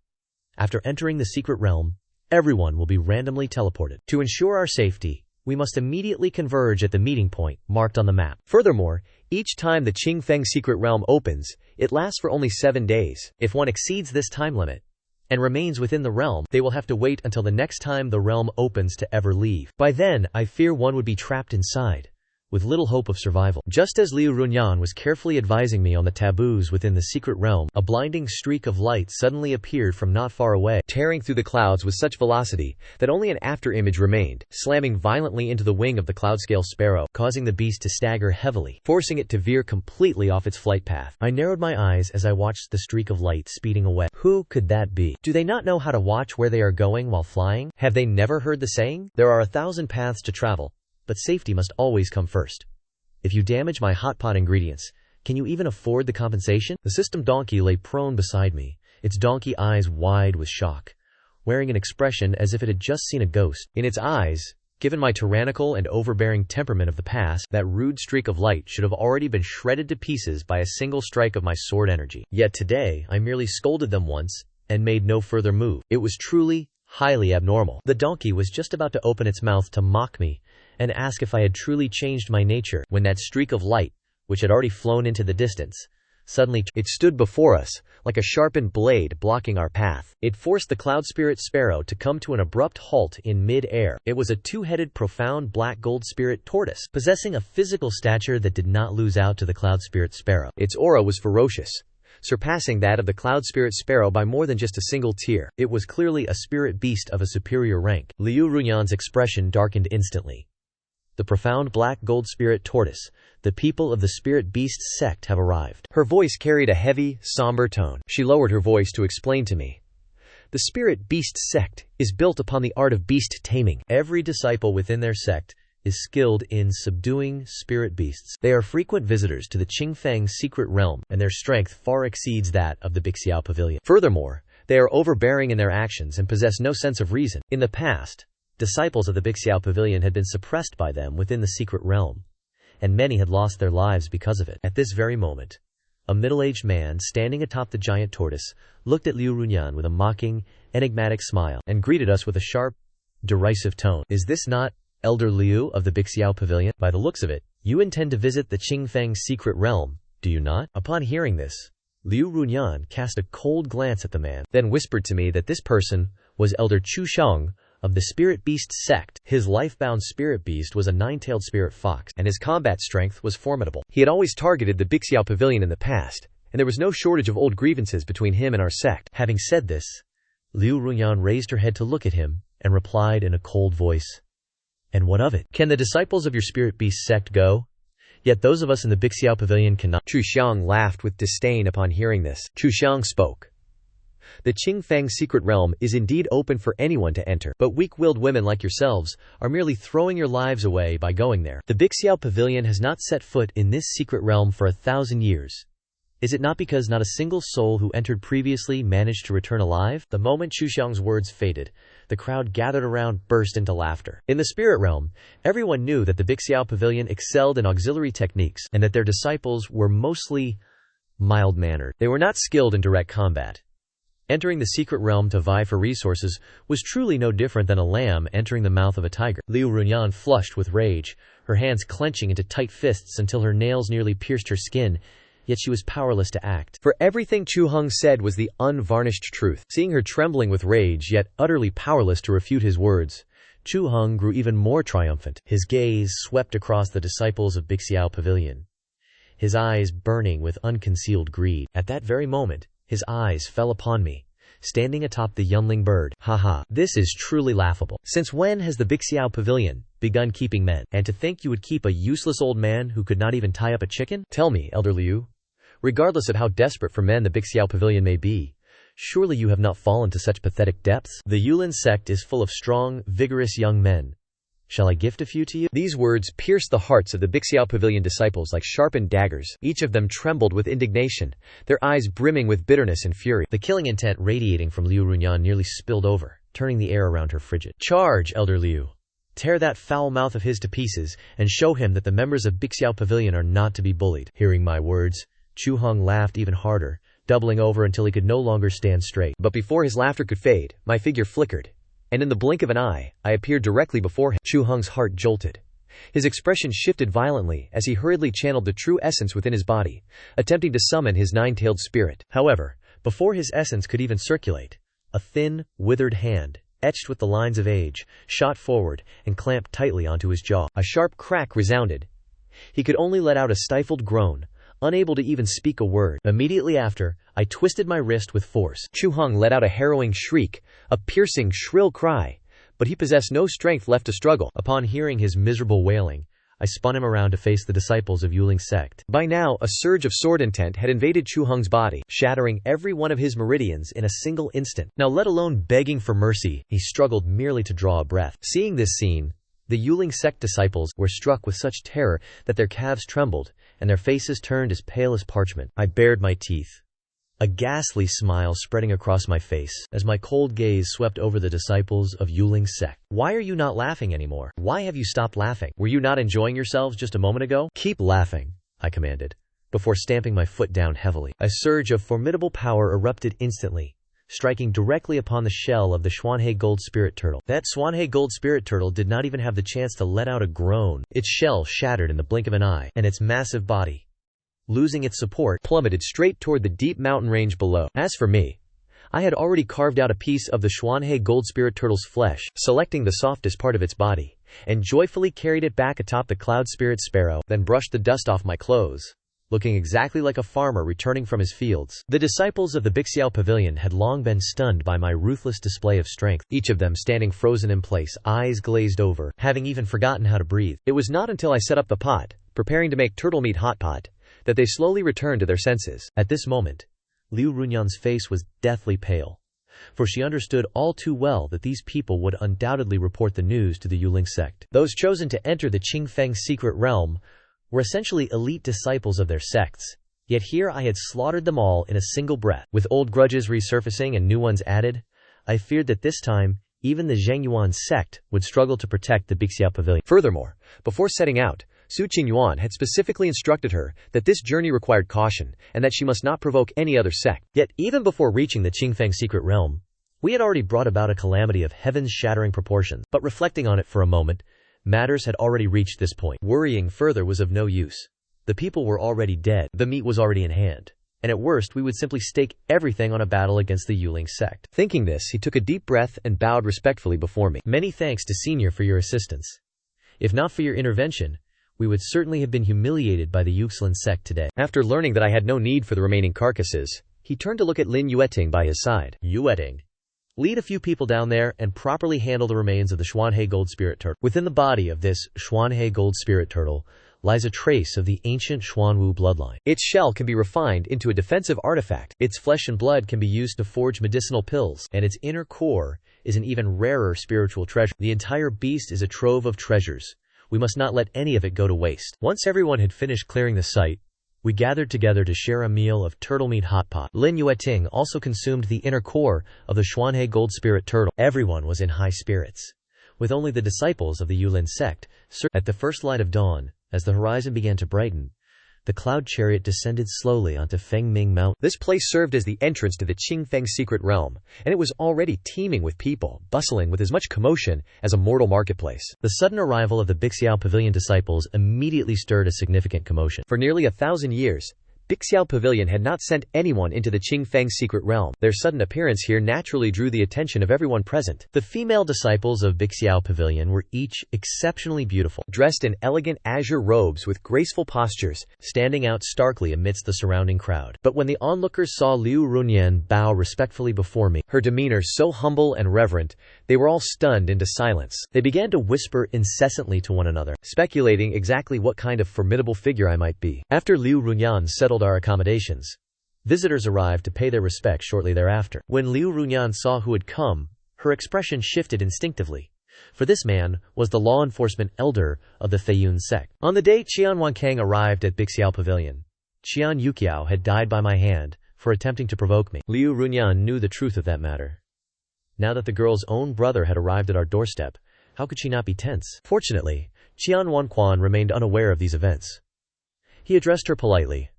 A: After entering the secret realm, everyone will be randomly teleported. To ensure our safety, we must immediately converge at the meeting point marked on the map. Furthermore, each time the Qingfeng secret realm opens, it lasts for only 7 days. If one exceeds this time limit and remains within the realm, they will have to wait until the next time the realm opens to ever leave. By then, I fear one would be trapped inside, with little hope of survival. Just as Liu Runyan was carefully advising me on the taboos within the secret realm, a blinding streak of light suddenly appeared from not far away, tearing through the clouds with such velocity that only an afterimage remained, slamming violently into the wing of the cloud-scale sparrow, causing the beast to stagger heavily, forcing it to veer completely off its flight path. I narrowed my eyes as I watched the streak of light speeding away. Who could that be? Do they not know how to watch where they are going while flying? Have they never heard the saying? There are 1,000 paths to travel, but safety must always come first. If you damage my hot pot ingredients, can you even afford the compensation? The system donkey lay prone beside me, its donkey eyes wide with shock, wearing an expression as if it had just seen a ghost. In its eyes, given my tyrannical and overbearing temperament of the past, that rude streak of light should have already been shredded to pieces by a single strike of my sword energy. Yet today, I merely scolded them once and made no further move. It was truly highly abnormal. The donkey was just about to open its mouth to mock me and ask if I had truly changed my nature, when that streak of light, which had already flown into the distance, suddenly it stood before us, like a sharpened blade blocking our path. It forced the cloud spirit sparrow to come to an abrupt halt in mid-air. It was a two-headed profound black gold spirit tortoise, possessing a physical stature that did not lose out to the cloud spirit sparrow. Its aura was ferocious, surpassing that of the cloud spirit sparrow by more than just a single tier. It was clearly a spirit beast of a superior rank. Liu Runyan's expression darkened instantly. The profound black gold spirit tortoise, the people of the spirit beast sect have arrived. Her voice carried a heavy, somber tone. She lowered her voice to explain to me. The spirit beast sect is built upon the art of beast taming. Every disciple within their sect is skilled in subduing spirit beasts. They are frequent visitors to the Qingfeng secret realm, and their strength far exceeds that of the Bixiao Pavilion. Furthermore, they are overbearing in their actions and possess no sense of reason. In the past, disciples of the Bixiao Pavilion had been suppressed by them within the secret realm, and many had lost their lives because of it. At this very moment, a middle-aged man standing atop the giant tortoise looked at Liu Runyan with a mocking, enigmatic smile, and greeted us with a sharp, derisive tone. Is this not Elder Liu of the Bixiao Pavilion? By the looks of it, you intend to visit the Qingfeng secret realm, do you not? Upon hearing this, Liu Runyan cast a cold glance at the man, then whispered to me that this person was Elder Xuesha of the Spirit Beast sect. His life-bound spirit beast was a 9-tailed spirit fox, and his combat strength was formidable. He had always targeted the Bixiao Pavilion in the past, and there was no shortage of old grievances between him and our sect. Having said this, Liu Runyan raised her head to look at him, and replied in a cold voice, "And what of it? Can the disciples of your spirit beast sect go? Yet those of us in the Bixiao Pavilion cannot." Xuesha laughed with disdain upon hearing this. Xuesha spoke. The Qingfeng secret realm is indeed open for anyone to enter, but weak-willed women like yourselves are merely throwing your lives away by going there. The Bixiao Pavilion has not set foot in this secret realm for 1,000 years. Is it not because not a single soul who entered previously managed to return alive? The moment Xuesha's words faded, the crowd gathered around burst into laughter. In the spirit realm, everyone knew that the Bixiao Pavilion excelled in auxiliary techniques, and that their disciples were mostly mild-mannered. They were not skilled in direct combat. Entering the secret realm to vie for resources was truly no different than a lamb entering the mouth of a tiger. Liu Runyan flushed with rage, her hands clenching into tight fists until her nails nearly pierced her skin, yet she was powerless to act. For everything Chu Heng said was the unvarnished truth. Seeing her trembling with rage yet utterly powerless to refute his words, Chu Heng grew even more triumphant. His gaze swept across the disciples of Bixiao Pavilion, his eyes burning with unconcealed greed. At that very moment, his eyes fell upon me, standing atop the youngling bird. Haha, this is truly laughable. Since when has the Bixiao Pavilion begun keeping men? And to think you would keep a useless old man who could not even tie up a chicken? Tell me, Elder Liu, regardless of how desperate for men the Bixiao Pavilion may be, surely you have not fallen to such pathetic depths? The Yulin sect is full of strong, vigorous young men, Shall I gift a few to you?" These words pierced the hearts of the Bixiao Pavilion disciples like sharpened daggers. Each of them trembled with indignation, their eyes brimming with bitterness and fury. The killing intent radiating from Liu Runyan nearly spilled over, turning the air around her frigid. "Charge, Elder Liu! Tear that foul mouth of his to pieces, and show him that the members of Bixiao Pavilion are not to be bullied." Hearing my words, Chu Hong laughed even harder, doubling over until he could no longer stand straight. But before his laughter could fade, my figure flickered, and in the blink of an eye, I appeared directly before him. Chu Hong's heart jolted. His expression shifted violently as he hurriedly channeled the true essence within his body, attempting to summon his nine-tailed spirit. However, before his essence could even circulate, a thin, withered hand, etched with the lines of age, shot forward and clamped tightly onto his jaw. A sharp crack resounded. He could only let out a stifled groan, unable to even speak a word. Immediately after, I twisted my wrist with force. Chu Hong let out a harrowing shriek, a piercing, shrill cry, but he possessed no strength left to struggle. Upon hearing his miserable wailing, I spun him around to face the disciples of Yuling's sect. By now, a surge of sword intent had invaded Chu Hong's body, shattering every one of his meridians in a single instant. Now, let alone begging for mercy, he struggled merely to draw a breath. Seeing this scene, the Yuling sect disciples were struck with such terror that their calves trembled, and their faces turned as pale as parchment. I bared my teeth, a ghastly smile spreading across my face, as my cold gaze swept over the disciples of Yuling's sect. "Why are you not laughing anymore? Why have you stopped laughing? Were you not enjoying yourselves just a moment ago? Keep laughing," I commanded, before stamping my foot down heavily. A surge of formidable power erupted instantly, striking directly upon the shell of the Xuanhe gold spirit turtle. That Xuanhe gold spirit turtle did not even have the chance to let out a groan. Its shell shattered in the blink of an eye, and its massive body, losing its support, plummeted straight toward the deep mountain range below. As for me, I had already carved out a piece of the Xuanhe gold spirit turtle's flesh, selecting the softest part of its body, and joyfully carried it back atop the cloud spirit sparrow, then brushed the dust off my clothes, looking exactly like a farmer returning from his fields. The disciples of the Bixiao Pavilion had long been stunned by my ruthless display of strength, each of them standing frozen in place, eyes glazed over, having even forgotten how to breathe. It was not until I set up the pot, preparing to make turtle meat hot pot, that they slowly returned to their senses. At this moment, Liu Runyan's face was deathly pale, for she understood all too well that these people would undoubtedly report the news to the Yuling sect. Those chosen to enter the Qingfeng's secret realm were essentially elite disciples of their sects, yet here I had slaughtered them all in a single breath. With old grudges resurfacing and new ones added, I feared that this time, even the Zhengyuan sect would struggle to protect the Bixiao Pavilion. Furthermore, before setting out, Su Qingyuan had specifically instructed her that this journey required caution, and that she must not provoke any other sect. Yet, even before reaching the Qingfeng secret realm, we had already brought about a calamity of heavens-shattering proportions. But reflecting on it for a moment, matters had already reached this point. Worrying further was of no use. The people were already dead, the meat was already in hand, and at worst we would simply stake everything on a battle against the Yuling sect. Thinking this, he took a deep breath and bowed respectfully before me. "Many thanks to Senior for your assistance. If not for your intervention, we would certainly have been humiliated by the Yuxlin sect today." After learning that I had no need for the remaining carcasses, he turned to look at Lin Yueting by his side. "Yueting, lead a few people down there and properly handle the remains of the Xuanhe gold spirit turtle. Within the body of this Xuanhe gold spirit turtle lies a trace of the ancient Xuanwu bloodline. Its shell can be refined into a defensive artifact, its flesh and blood can be used to forge medicinal pills, and its inner core is an even rarer spiritual treasure. The entire beast is a trove of treasures. We must not let any of it go to waste." Once everyone had finished clearing the site, we gathered together to share a meal of turtle meat hot pot. Lin Yueting also consumed the inner core of the Xuanhe gold spirit turtle. Everyone was in high spirits, with only the disciples of the Yulin sect. At the first light of dawn, as the horizon began to brighten, the cloud chariot descended slowly onto Fengming Mountain. This place served as the entrance to the Qingfeng secret realm, and it was already teeming with people, bustling with as much commotion as a mortal marketplace. The sudden arrival of the Bixiao Pavilion disciples immediately stirred a significant commotion. For nearly 1,000 years, Bixiao Pavilion had not sent anyone into the Qingfeng secret realm. Their sudden appearance here naturally drew the attention of everyone present. The female disciples of Bixiao Pavilion were each exceptionally beautiful, dressed in elegant azure robes with graceful postures, standing out starkly amidst the surrounding crowd. But when the onlookers saw Liu Runyan bow respectfully before me, her demeanor so humble and reverent, they were all stunned into silence. They began to whisper incessantly to one another, speculating exactly what kind of formidable figure I might be. After Liu Runyan settled our accommodations, visitors arrived to pay their respects shortly thereafter. When Liu Runyan saw who had come, her expression shifted instinctively. For this man was the law enforcement elder of the Feiyun sect. On the day Qian Wankang arrived at Bixiao Pavilion, Qian Yuqiao had died by my hand for attempting to provoke me. Liu Runyan knew the truth of that matter. Now that the girl's own brother had arrived at our doorstep, how could she not be tense? Fortunately, Qian Wanquan remained unaware of these events. He addressed her politely.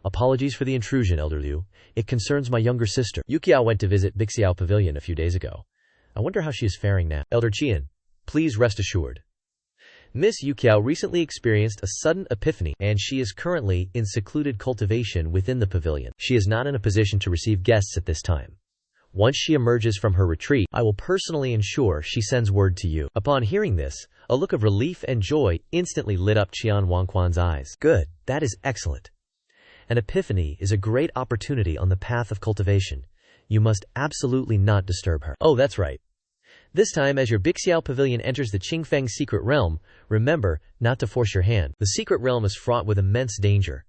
A: Apologies for the intrusion, Elder Liu. It concerns my younger sister. Yuqiao went to visit Bixiao Pavilion a few days ago. I wonder how she is faring now. Elder Qian, please rest assured. Miss Yuqiao recently experienced a sudden epiphany, and she is currently in secluded cultivation within the pavilion. She is not in a position to receive guests at this time. Once she emerges from her retreat, I will personally ensure she sends word to you. Upon hearing this, a look of relief and joy instantly lit up Qian Wanquan's eyes. Good, that is excellent. An epiphany is a great opportunity on the path of cultivation. You must absolutely not disturb her. Oh, that's right. This time, as your Bixiao Pavilion enters the Qingfeng secret realm, remember not to force your hand. The secret realm is fraught with immense danger.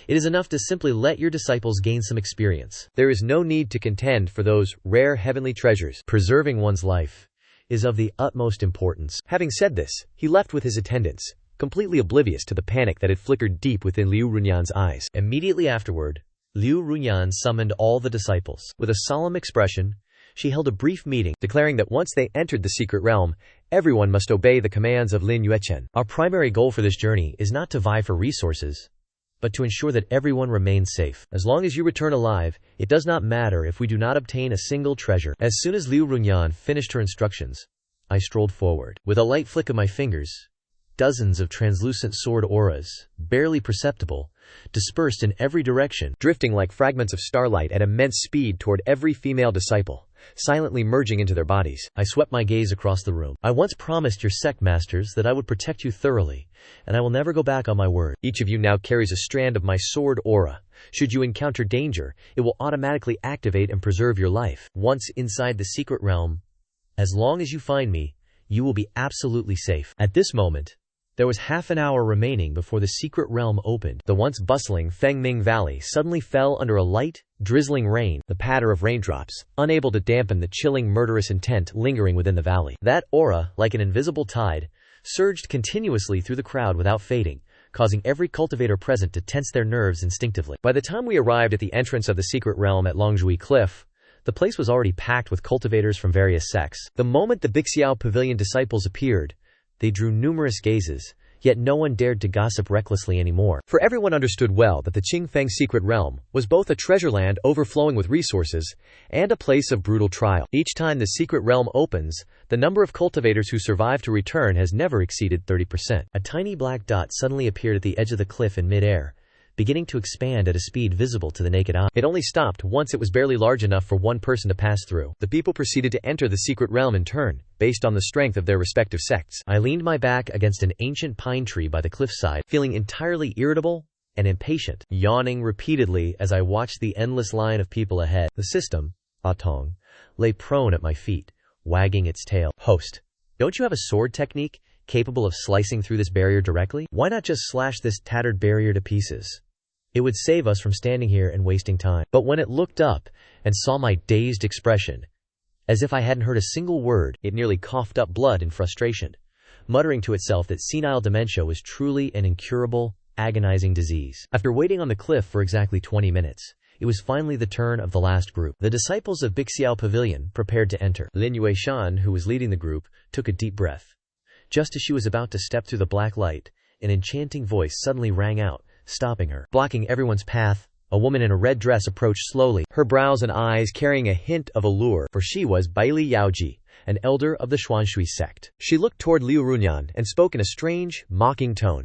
A: It is enough to simply let your disciples gain some experience. There is no need to contend for those rare heavenly treasures. Preserving one's life is of the utmost importance. Having said this, he left with his attendants, completely oblivious to the panic that had flickered deep within Liu Runyan's eyes. Immediately afterward, Liu Runyan summoned all the disciples. With a solemn expression, she held a brief meeting, declaring that once they entered the secret realm, everyone must obey the commands of Lin Yuechen. Our primary goal for this journey is not to vie for resources, but to ensure that everyone remains safe. As long as you return alive, it does not matter if we do not obtain a single treasure. As soon as Liu Runyan finished her instructions, I strolled forward. With a light flick of my fingers, dozens of translucent sword auras, barely perceptible, dispersed in every direction, drifting like fragments of starlight at immense speed toward every female disciple, silently merging into their bodies. I swept my gaze across the room. I once promised your sect masters that I would protect you thoroughly, and I will never go back on my word. Each of you now carries a strand of my sword aura. Should you encounter danger, it will automatically activate and preserve your life. Once inside the secret realm, as long as you find me, you will be absolutely safe. At this moment, there was half an hour remaining before the secret realm opened. The once bustling Fengming Valley suddenly fell under a light, drizzling rain, the patter of raindrops, unable to dampen the chilling murderous intent lingering within the valley. That aura, like an invisible tide, surged continuously through the crowd without fading, causing every cultivator present to tense their nerves instinctively. By the time we arrived at the entrance of the secret realm at Longzhui Cliff, the place was already packed with cultivators from various sects. The moment the Bixiao Pavilion disciples appeared, they drew numerous gazes, yet no one dared to gossip recklessly anymore. For everyone understood well that the Qingfeng secret realm was both a treasure land overflowing with resources and a place of brutal trial. Each time the secret realm opens, the number of cultivators who survive to return has never exceeded 30%. A tiny black dot suddenly appeared at the edge of the cliff in midair, beginning to expand at a speed visible to the naked eye. It only stopped once it was barely large enough for one person to pass through. The people proceeded to enter the secret realm in turn, based on the strength of their respective sects. I leaned my back against an ancient pine tree by the cliffside, feeling entirely irritable and impatient, yawning repeatedly as I watched the endless line of people ahead. The system, Atong, lay prone at my feet, wagging its tail. Host, don't you have a sword technique capable of slicing through this barrier directly? Why not just slash this tattered barrier to pieces? It would save us from standing here and wasting time. But when it looked up and saw my dazed expression, as if I hadn't heard a single word, it nearly coughed up blood in frustration, muttering to itself that senile dementia was truly an incurable, agonizing disease. After waiting on the cliff for exactly 20 minutes, it was finally the turn of the last group. The disciples of Bixiao Pavilion prepared to enter. Lin Yueshan, who was leading the group, took a deep breath. Just as she was about to step through the black light, an enchanting voice suddenly rang out, stopping her. Blocking everyone's path, a woman in a red dress approached slowly, her brows and eyes carrying a hint of allure, for she was Baili Yaoji, an elder of the Xuanshui sect. She looked toward Liu Runyan and spoke in a strange, mocking tone.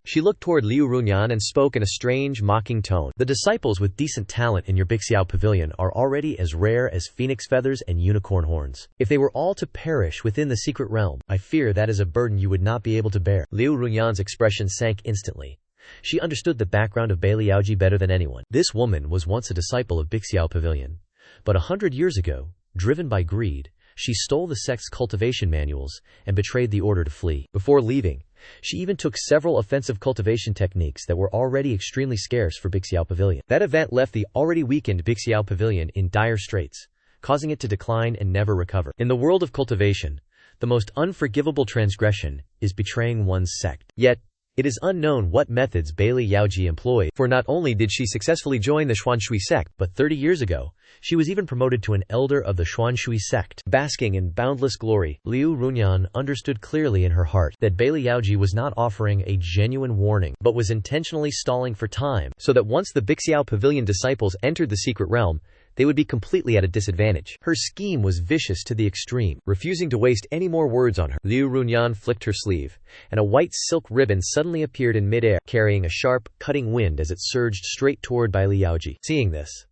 A: The disciples with decent talent in your Bixiao Pavilion are already as rare as phoenix feathers and unicorn horns. If they were all to perish within the secret realm, I fear that is a burden you would not be able to bear. Liu Runyan's expression sank instantly. She understood the background of Baili Yaoji better than anyone. This woman was once a disciple of Bixiao Pavilion. But 100 years ago, driven by greed, she stole the sect's cultivation manuals and betrayed the order to flee. Before leaving, she even took several offensive cultivation techniques that were already extremely scarce for Bixiao Pavilion. That event left the already weakened Bixiao Pavilion in dire straits, causing it to decline and never recover. In the world of cultivation, The most unforgivable transgression is betraying one's sect. Yet, it is unknown what methods Bailey Yaoji employed, for not only did she successfully join the Xuanshui sect, but 30 years ago, she was even promoted to an elder of the Xuanshui sect. Basking in boundless glory, Liu Runyan understood clearly in her heart that Bailey Yaoji was not offering a genuine warning, but was intentionally stalling for time, so that once the Bixiao Pavilion disciples entered the secret realm, they would be completely at a disadvantage. Her scheme was vicious to the extreme. Refusing to waste any more words on her, Liu Runyan flicked her sleeve, and a white silk ribbon suddenly appeared in midair, carrying a sharp, cutting wind as it surged straight toward Bailey Yaoji. Seeing this,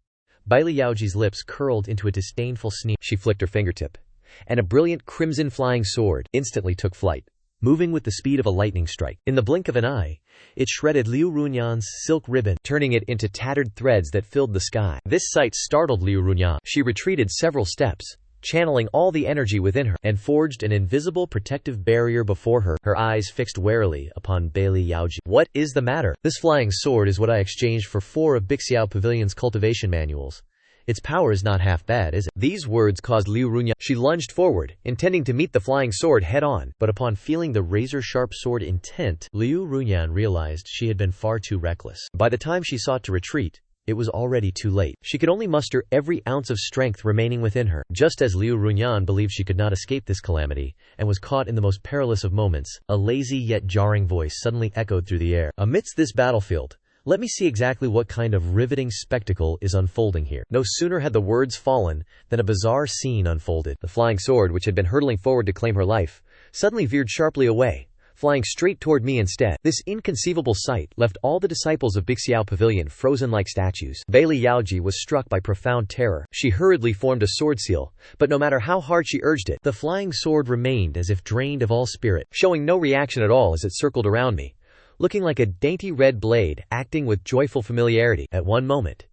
A: Bailey Yaoji's lips curled into a disdainful sneer. She flicked her fingertip, and a brilliant crimson flying sword instantly took flight, moving with the speed of a lightning strike. In the blink of an eye, it shredded Liu Runyan's silk ribbon, turning it into tattered threads that filled the sky. This sight startled Liu Runyan. She retreated several steps, channeling all the energy within her, and forged an invisible protective barrier before her, her eyes fixed warily upon Bailey Yaoji. What is the matter? This flying sword is what I exchanged for 4 of Bixiao Pavilion's cultivation manuals. Its power is not half bad, is it? These words caused Liu Runyan. She lunged forward, intending to meet the flying sword head-on, but upon feeling the razor-sharp sword intent, Liu Runyan realized she had been far too reckless. By the time she sought to retreat, it was already too late. She could only muster every ounce of strength remaining within her. Just as Liu Runyan believed she could not escape this calamity, and was caught in the most perilous of moments, a lazy yet jarring voice suddenly echoed through the air. Amidst this battlefield, let me see exactly what kind of riveting spectacle is unfolding here. No sooner had the words fallen than a bizarre scene unfolded. The flying sword, which had been hurtling forward to claim her life, suddenly veered sharply away, flying straight toward me instead. This inconceivable sight left all the disciples of Bixiao Pavilion frozen like statues. Bailey Yaoji was struck by profound terror. She hurriedly formed a sword seal, but no matter how hard she urged it, the flying sword remained as if drained of all spirit, showing no reaction at all as it circled around me, looking like a dainty red blade, acting with joyful familiarity. At one moment,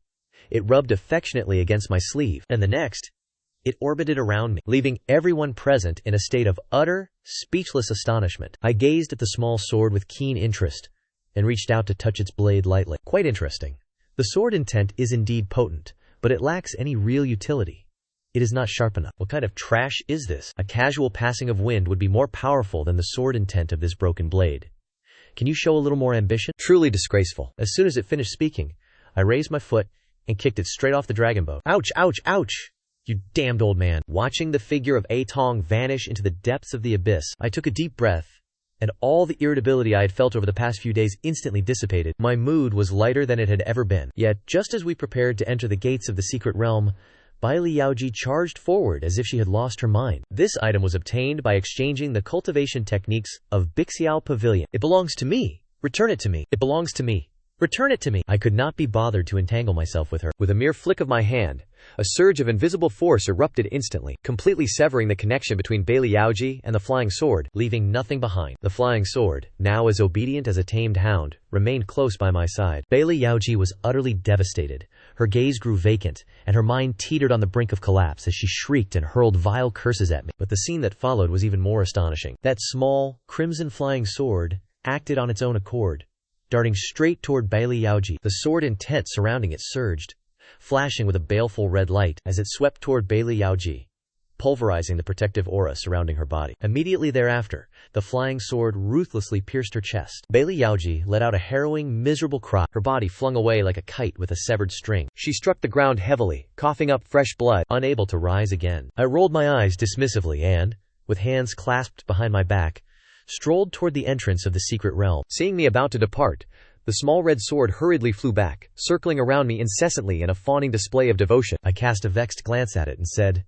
A: it rubbed affectionately against my sleeve, and the next, it orbited around me, leaving everyone present in a state of utter, speechless astonishment. I gazed at the small sword with keen interest, and reached out to touch its blade lightly. Quite interesting. The sword intent is indeed potent, but it lacks any real utility. It is not sharp enough. What kind of trash is this? A casual passing of wind would be more powerful than the sword intent of this broken blade. Can you show a little more ambition? Truly disgraceful. As soon as it finished speaking, I raised my foot and kicked it straight off the dragon boat. Ouch, ouch, ouch! You damned old man. Watching the figure of A Tong vanish into the depths of the abyss, I took a deep breath, and all the irritability I had felt over the past few days instantly dissipated. My mood was lighter than it had ever been. Yet, just as we prepared to enter the gates of the secret realm, Bailey Yaoji charged forward as if she had lost her mind. This item was obtained by exchanging the cultivation techniques of Bixiao Pavilion. It belongs to me. Return it to me. It belongs to me. Return it to me. I could not be bothered to entangle myself with her. With a mere flick of my hand, a surge of invisible force erupted instantly, completely severing the connection between Bailey Yaoji and the flying sword, leaving nothing behind. The flying sword, now as obedient as a tamed hound, remained close by my side. Bailey Yaoji was utterly devastated. Her gaze grew vacant, and her mind teetered on the brink of collapse as she shrieked and hurled vile curses at me. But the scene that followed was even more astonishing. That small, crimson flying sword acted on its own accord, darting straight toward Bailey Yaoji. The sword intent surrounding it surged, flashing with a baleful red light as it swept toward Bailey Yaoji, pulverizing the protective aura surrounding her body. Immediately thereafter, the flying sword ruthlessly pierced her chest. Bailey Yaoji let out a harrowing, miserable cry, her body flung away like a kite with a severed string. She struck the ground heavily, coughing up fresh blood, unable to rise again. I rolled my eyes dismissively and, with hands clasped behind my back, strolled toward the entrance of the secret realm. Seeing me about to depart, the small red sword hurriedly flew back, circling around me incessantly in a fawning display of devotion. I cast a vexed glance at it and said,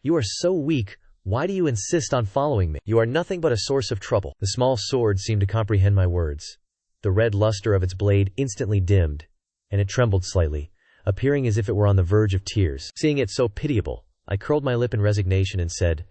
A: "You are so weak, why do you insist on following me? You are nothing but a source of trouble." The small sword seemed to comprehend my words. The red luster of its blade instantly dimmed, and it trembled slightly, appearing as if it were on the verge of tears. Seeing it so pitiable, I curled my lip in resignation and said,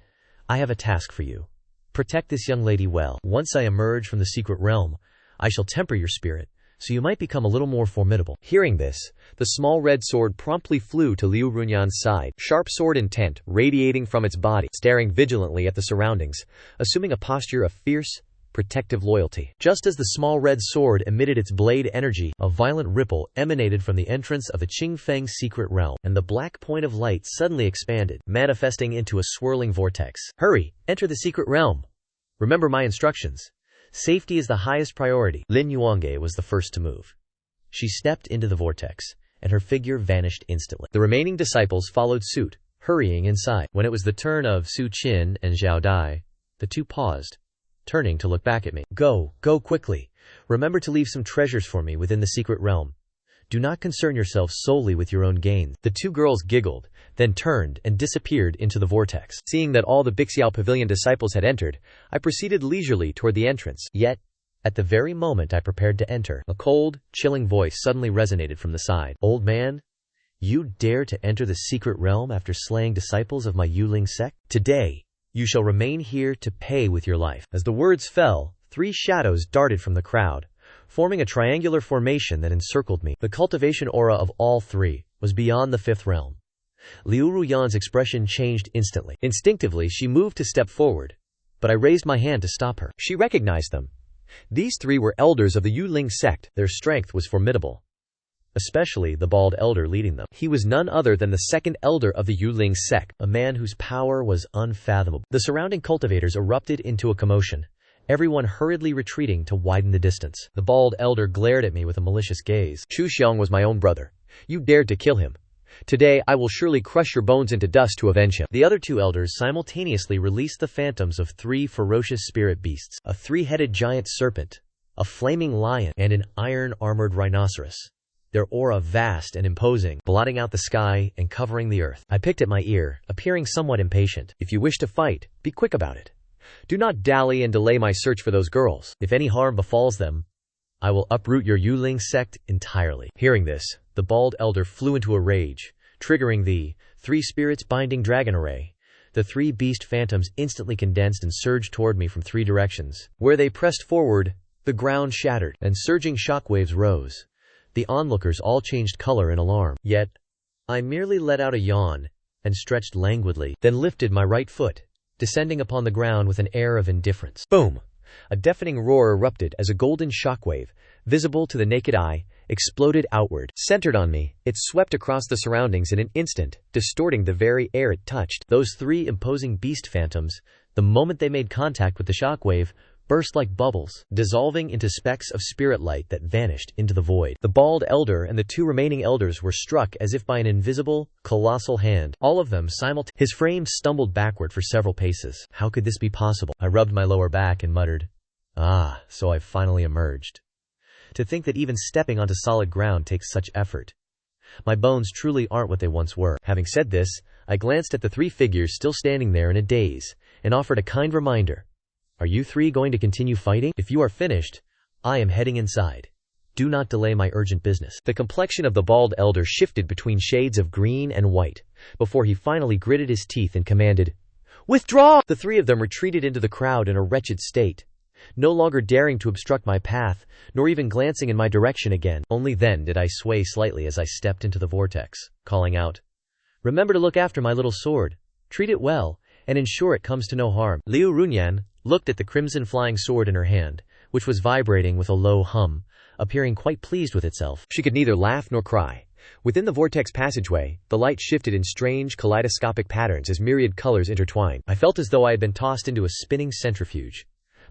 A: "I have a task for you. Protect this young lady well. Once I emerge from the secret realm, I shall temper your spirit, so you might become a little more formidable." Hearing this, the small red sword promptly flew to Liu Runyan's side, sharp sword intent radiating from its body, staring vigilantly at the surroundings, assuming a posture of fierce, protective loyalty. Just as the small red sword emitted its blade energy, a violent ripple emanated from the entrance of the Qingfeng's secret realm, and the black point of light suddenly expanded, manifesting into a swirling vortex. Hurry, enter the secret realm. Remember my instructions. Safety is the highest priority. Lin Yuange was the first to move. She stepped into the vortex, and her figure vanished instantly. The remaining disciples followed suit, hurrying inside. When it was the turn of Su Qin and Zhao Dai, the two paused, turning to look back at me. Go quickly. Remember to leave some treasures for me within the secret realm. Do not concern yourself solely with your own gains. The two girls giggled, then turned and disappeared into the vortex. Seeing that all the Bixiao Pavilion disciples had entered, I proceeded leisurely toward the entrance. Yet, at the very moment I prepared to enter, a cold, chilling voice suddenly resonated from the side. Old man, you dare to enter the secret realm after slaying disciples of my Yuling sect? Today, you shall remain here to pay with your life. As the words fell, 3 shadows darted from the crowd, forming a triangular formation that encircled me. The cultivation aura of all 3 was beyond the 5th realm. Liu Ruyan's expression changed instantly. Instinctively, she moved to step forward, but I raised my hand to stop her. She recognized them. These 3 were elders of the Yuling sect. Their strength was formidable, especially the bald elder leading them. He was none other than the 2nd elder of the Yuling sect, a man whose power was unfathomable. The surrounding cultivators erupted into a commotion, everyone hurriedly retreating to widen the distance. The bald elder glared at me with a malicious gaze. Xuesha was my own brother. You dared to kill him. Today I will surely crush your bones into dust to avenge him. The other 2 elders simultaneously released the phantoms of 3 ferocious spirit beasts, a 3-headed giant serpent, a flaming lion, and an iron-armored rhinoceros. Their aura vast and imposing, blotting out the sky and covering the earth. I picked at my ear, appearing somewhat impatient. If you wish to fight, be quick about it. Do not dally and delay my search for those girls. If any harm befalls them, I will uproot your Yuling sect entirely. Hearing this, the bald elder flew into a rage, triggering the 3 spirits binding dragon array. The 3 beast phantoms instantly condensed and surged toward me from 3 directions. Where they pressed forward, the ground shattered, and surging shockwaves rose. The onlookers all changed color in alarm. Yet, I merely let out a yawn and stretched languidly, then lifted my right foot, descending upon the ground with an air of indifference. Boom! A deafening roar erupted as a golden shockwave, visible to the naked eye, exploded outward. Centered on me, it swept across the surroundings in an instant, distorting the very air it touched. Those 3 imposing beast phantoms, the moment they made contact with the shockwave, burst like bubbles, dissolving into specks of spirit light that vanished into the void. The bald elder and the 2 remaining elders were struck as if by an invisible, colossal hand, all of them simultaneously. His frame stumbled backward for several paces. How could this be possible? I rubbed my lower back and muttered, so I've finally emerged. To think that even stepping onto solid ground takes such effort. My bones truly aren't what they once were. Having said this, I glanced at the 3 figures still standing there in a daze, and offered a kind reminder. Are you 3 going to continue fighting? If you are finished, I am heading inside. Do not delay my urgent business. The complexion of the bald elder shifted between shades of green and white, before he finally gritted his teeth and commanded, "Withdraw!" The 3 of them retreated into the crowd in a wretched state, no longer daring to obstruct my path, nor even glancing in my direction again. Only then did I sway slightly as I stepped into the vortex, calling out, "Remember to look after my little sword. Treat it well, and ensure it comes to no harm." Liu Runyan looked at the crimson flying sword in her hand, which was vibrating with a low hum, appearing quite pleased with itself. She could neither laugh nor cry. Within the vortex passageway, the light shifted in strange kaleidoscopic patterns as myriad colors intertwined. I felt as though I had been tossed into a spinning centrifuge,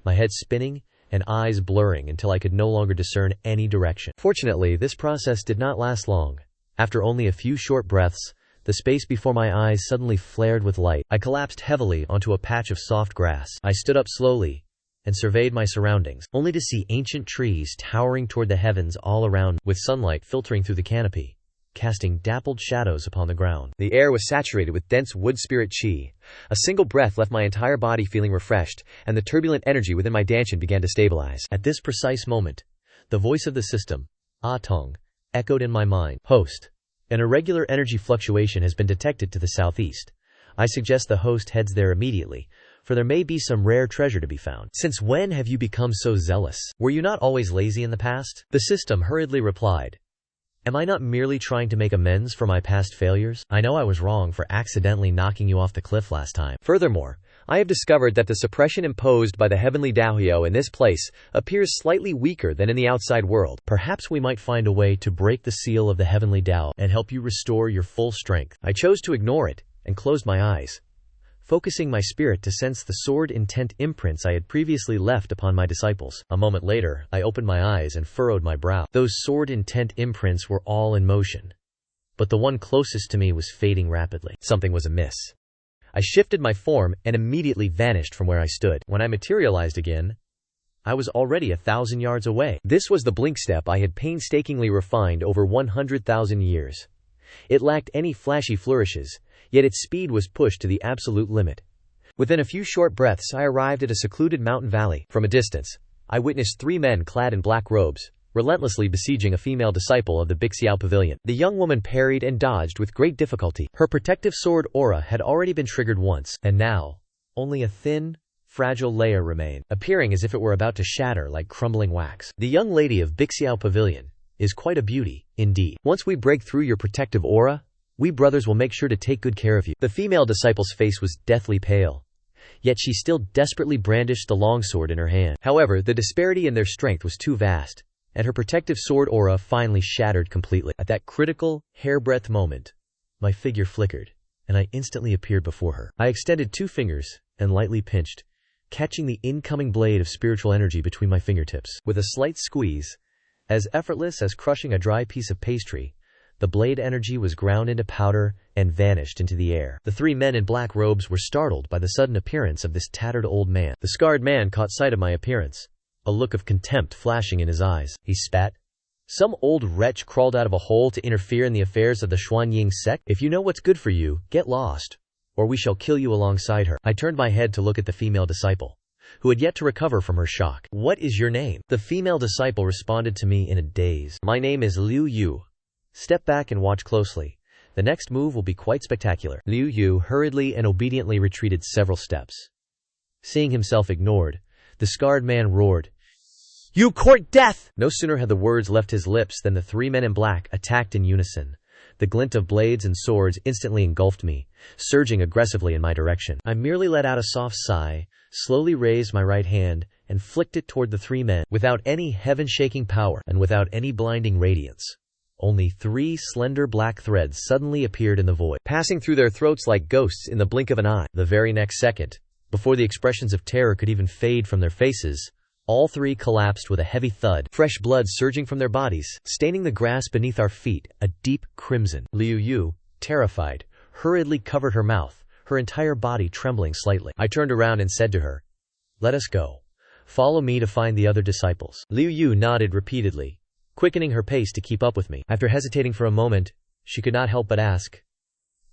A: my head spinning and eyes blurring until I could no longer discern any direction. Fortunately, this process did not last long. After only a few short breaths, the space before my eyes suddenly flared with light. I collapsed heavily onto a patch of soft grass. I stood up slowly and surveyed my surroundings, only to see ancient trees towering toward the heavens all around, with sunlight filtering through the canopy, casting dappled shadows upon the ground. The air was saturated with dense wood spirit qi. A single breath left my entire body feeling refreshed, and the turbulent energy within my dantian began to stabilize. At this precise moment, the voice of the system, Tong, echoed in my mind. Host. An irregular energy fluctuation has been detected to the southeast. I suggest the host heads there immediately, for there may be some rare treasure to be found. Since when have you become so zealous? Were you not always lazy in the past? The system hurriedly replied. Am I not merely trying to make amends for my past failures? I know I was wrong for accidentally knocking you off the cliff last time. Furthermore, I have discovered that the suppression imposed by the heavenly Daohyo in this place appears slightly weaker than in the outside world. Perhaps we might find a way to break the seal of the heavenly Dao and help you restore your full strength. I chose to ignore it and closed my eyes, focusing my spirit to sense the sword intent imprints I had previously left upon my disciples. A moment later, I opened my eyes and furrowed my brow. Those sword intent imprints were all in motion, but the one closest to me was fading rapidly. Something was amiss. I shifted my form and immediately vanished from where I stood. When I materialized again, I was already 1,000 yards away. This was the blink step I had painstakingly refined over 100,000 years. It lacked any flashy flourishes, yet its speed was pushed to the absolute limit. Within a few short breaths, I arrived at a secluded mountain valley. From a distance, I witnessed 3 men clad in black robes, relentlessly besieging a female disciple of the Bixiao Pavilion. The young woman parried and dodged with great difficulty. Her protective sword aura had already been triggered once, and now, only a thin, fragile layer remained, appearing as if it were about to shatter like crumbling wax. The young lady of Bixiao Pavilion is quite a beauty, indeed. Once we break through your protective aura, we brothers will make sure to take good care of you. The female disciple's face was deathly pale, yet she still desperately brandished the longsword in her hand. However, the disparity in their strength was too vast, and her protective sword aura finally shattered completely. At that critical, hairbreadth moment, my figure flickered, and I instantly appeared before her. I extended 2 fingers and lightly pinched, catching the incoming blade of spiritual energy between my fingertips. With a slight squeeze, as effortless as crushing a dry piece of pastry, the blade energy was ground into powder and vanished into the air. The 3 men in black robes were startled by the sudden appearance of this tattered old man. The scarred man caught sight of my appearance, a look of contempt flashing in his eyes. He spat. Some old wretch crawled out of a hole to interfere in the affairs of the Xuanying sect? If you know what's good for you, get lost, or we shall kill you alongside her. I turned my head to look at the female disciple, who had yet to recover from her shock. What is your name? The female disciple responded to me in a daze. My name is Liu Yu. Step back and watch closely. The next move will be quite spectacular. Liu Yu hurriedly and obediently retreated several steps. Seeing himself ignored, the scarred man roared, "You court death!" No sooner had the words left his lips than the 3 men in black attacked in unison. The glint of blades and swords instantly engulfed me, surging aggressively in my direction. I merely let out a soft sigh, slowly raised my right hand, and flicked it toward the 3 men. Without any heaven-shaking power, and without any blinding radiance, only 3 slender black threads suddenly appeared in the void, passing through their throats like ghosts in the blink of an eye. The very next second, before the expressions of terror could even fade from their faces, all 3 collapsed with a heavy thud, fresh blood surging from their bodies, staining the grass beneath our feet a deep crimson. Liu Yu, terrified, hurriedly covered her mouth, her entire body trembling slightly. I turned around and said to her, "Let us go. Follow me to find the other disciples." Liu Yu nodded repeatedly, quickening her pace to keep up with me. After hesitating for a moment, she could not help but ask,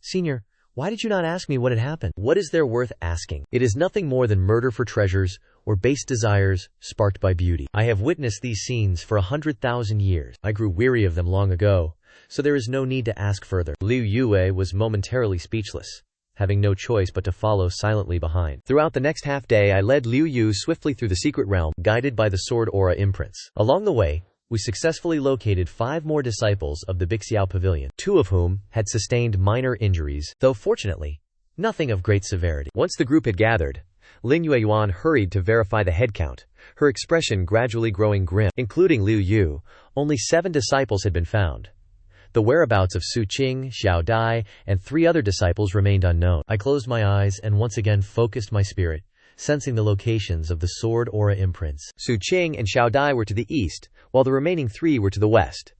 A: "Senior, why did you not ask me what had happened?" What is there worth asking? It is nothing more than murder for treasures, or base desires, sparked by beauty. I have witnessed these scenes for 100,000 years. I grew weary of them long ago, so there is no need to ask further. Liu Yue was momentarily speechless, having no choice but to follow silently behind. Throughout the next half-day I led Liu Yu swiftly through the secret realm, guided by the sword aura imprints. Along the way, we successfully located 5 more disciples of the Bixiao Pavilion, 2 of whom had sustained minor injuries, though fortunately, nothing of great severity. Once the group had gathered, Lin Yueyuan hurried to verify the headcount, her expression gradually growing grim. Including Liu Yu, only 7 disciples had been found. The whereabouts of Su Qing, Xiao Dai, and 3 other disciples remained unknown. I closed my eyes and once again focused my spirit, sensing the locations of the sword aura imprints. Su Qing and Xiao Dai were to the east, while the remaining 3 were to the west.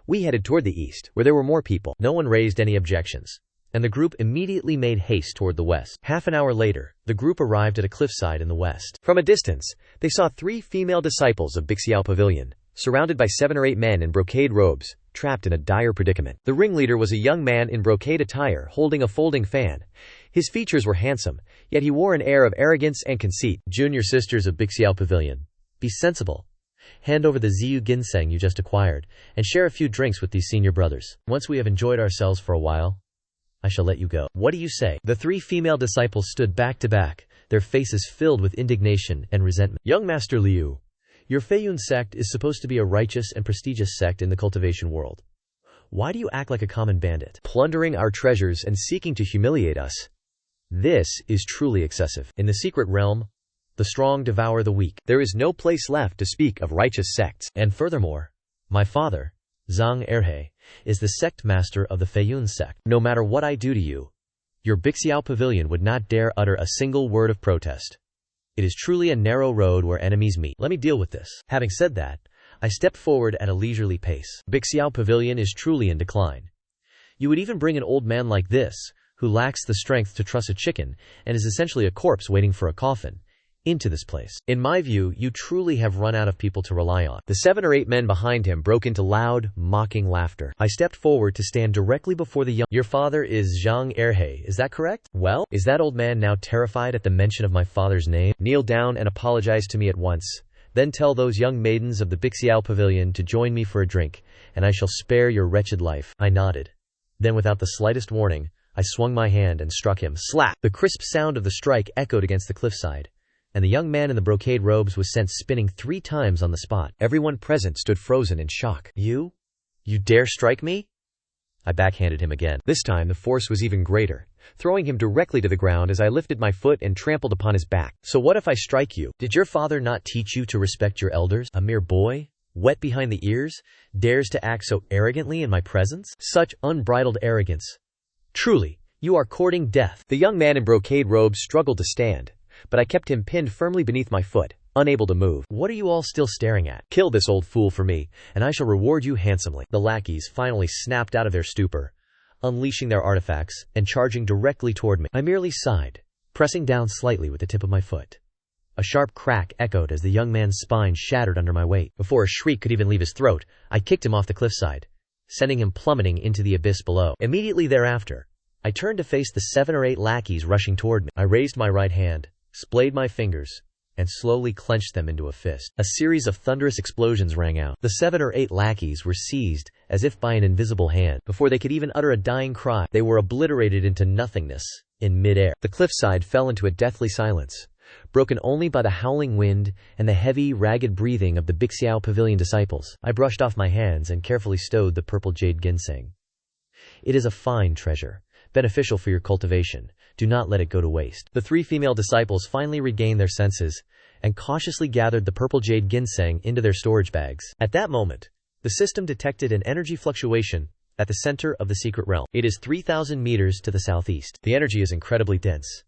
A: We headed toward the east, where there were more people. No one raised any objections, and the group immediately made haste toward the west. Half an hour later, the group arrived at a cliffside in the west. From a distance, they saw 3 female disciples of Bixiao Pavilion, surrounded by 7 or 8 men in brocade robes, trapped in a dire predicament. The ringleader was a young man in brocade attire, holding a folding fan. His features were handsome, yet he wore an air of arrogance and conceit. "Junior sisters of Bixiao Pavilion, be sensible. Hand over the Ziyu ginseng you just acquired, and share a few drinks with these senior brothers. Once we have enjoyed ourselves for a while, I shall let you go. What do you say?" The 3 female disciples stood back to back, their faces filled with indignation and resentment. "Young Master Liu, your Feiyun sect is supposed to be a righteous and prestigious sect in the cultivation world. Why do you act like a common bandit, plundering our treasures and seeking to humiliate us?" This is truly excessive. In the secret realm, the strong devour the weak. There is no place left to speak of righteous sects. And furthermore, my father, Zhang Erhe, is the sect master of the Feiyun sect. No matter what I do to you, your Bixiao pavilion would not dare utter a single word of protest. It is truly a narrow road where enemies meet. Let me deal with this. Having said that, I stepped forward at a leisurely pace. Bixiao pavilion is truly in decline. You would even bring an old man like this, who lacks the strength to truss a chicken and is essentially a corpse waiting for a coffin, into this place. In my view, you truly have run out of people to rely on. The 7 or 8 men behind him broke into loud, mocking laughter. I stepped forward to stand directly before the young. Your father is Zhang Erhe, is that correct? Well, is that old man now terrified at the mention of my father's name? Kneel down and apologize to me at once. Then tell those young maidens of the Bixiao pavilion to join me for a drink, and I shall spare your wretched life. I nodded. Then without the slightest warning, I swung my hand and struck him. Slap! The crisp sound of the strike echoed against the cliffside, and the young man in the brocade robes was sent spinning 3 times on the spot. Everyone present stood frozen in shock. You dare strike me? I backhanded him again. This time the force was even greater, throwing him directly to the ground as I lifted my foot and trampled upon his back. So what if I strike you? Did your father not teach you to respect your elders? A mere boy, wet behind the ears, dares to act so arrogantly in my presence? Such unbridled arrogance. Truly, you are courting death. The young man in brocade robes struggled to stand, but I kept him pinned firmly beneath my foot, unable to move. What are you all still staring at? Kill this old fool for me, and I shall reward you handsomely. The lackeys finally snapped out of their stupor, unleashing their artifacts and charging directly toward me. I merely sighed, pressing down slightly with the tip of my foot. A sharp crack echoed as the young man's spine shattered under my weight. Before a shriek could even leave his throat, I kicked him off the cliffside, sending him plummeting into the abyss below. Immediately thereafter, I turned to face the 7 or 8 lackeys rushing toward me. I raised my right hand, splayed my fingers, and slowly clenched them into a fist. A series of thunderous explosions rang out. The 7 or 8 lackeys were seized, as if by an invisible hand. Before they could even utter a dying cry, they were obliterated into nothingness, in midair. The cliffside fell into a deathly silence, broken only by the howling wind and the heavy, ragged breathing of the Bixiao pavilion disciples. I brushed off my hands and carefully stowed the purple jade ginseng. It is a fine treasure, beneficial for your cultivation. Do not let it go to waste. The 3 female disciples finally regained their senses and cautiously gathered the purple jade ginseng into their storage bags. At that moment, the system detected an energy fluctuation at the center of the secret realm. It is 3,000 meters to the southeast. The energy is incredibly dense.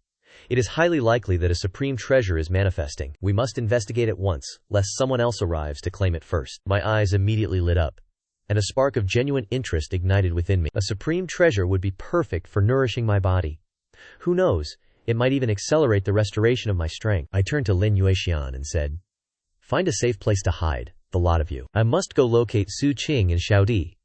A: It is highly likely that a supreme treasure is manifesting. We must investigate at once, lest someone else arrives to claim it first. My eyes immediately lit up, and a spark of genuine interest ignited within me. A supreme treasure would be perfect for nourishing my body. Who knows, it might even accelerate the restoration of my strength. I turned to Lin Yuqiao and said, "Find a safe place to hide, the lot of you. I must go locate Su Qing and Xiaodi.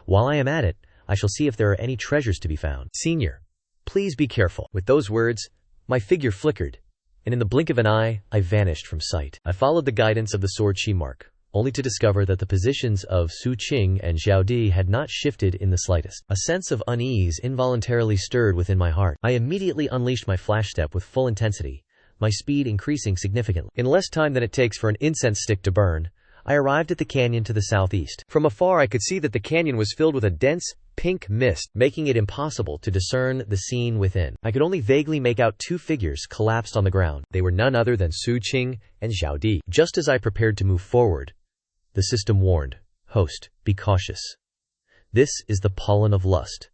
A: While I am at it, I shall see if there are any treasures to be found. Senior, please be careful." With those words, my figure flickered, and in the blink of an eye, I vanished from sight. I followed the guidance of the sword chi mark, only to discover that the positions of Su Qing and Xiaodi had not shifted in the slightest. A sense of unease involuntarily stirred within my heart. I immediately unleashed my flash step with full intensity, my speed increasing significantly. In less time than it takes for an incense stick to burn, I arrived at the canyon to the southeast. From afar I could see that the canyon was filled with a dense, pink mist, making it impossible to discern the scene within. I could only vaguely make out 2 figures collapsed on the ground. They were none other than Su Qing and Xiaodi. Just as I prepared to move forward, the system warned, "Host, be cautious. This is the pollen of lust.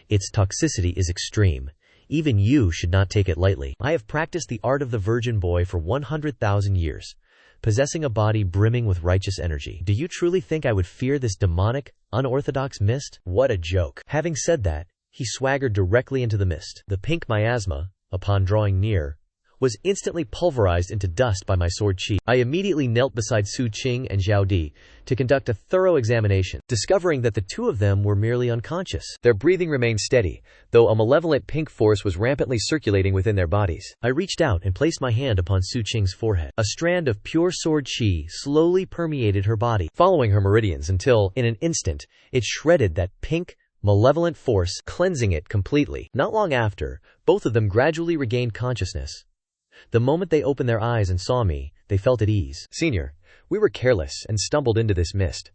A: Its toxicity is extreme. Even you should not take it lightly. I have practiced the art of the virgin boy for 100,000 years, possessing a body brimming with righteous energy. Do you truly think I would fear this demonic, unorthodox mist? What a joke." Having said that, he swaggered directly into the mist. The pink miasma, upon drawing near, was instantly pulverized into dust by my sword chi. I immediately knelt beside Su Qing and Xiaodi to conduct a thorough examination, discovering that the 2 of them were merely unconscious. Their breathing remained steady, though a malevolent pink force was rampantly circulating within their bodies. I reached out and placed my hand upon Su Qing's forehead. A strand of pure sword chi slowly permeated her body, following her meridians until, in an instant, it shredded that pink, malevolent force, cleansing it completely. Not long after, both of them gradually regained consciousness. The moment they opened their eyes and saw me, they felt at ease. "Senior, we were careless and stumbled into this mist.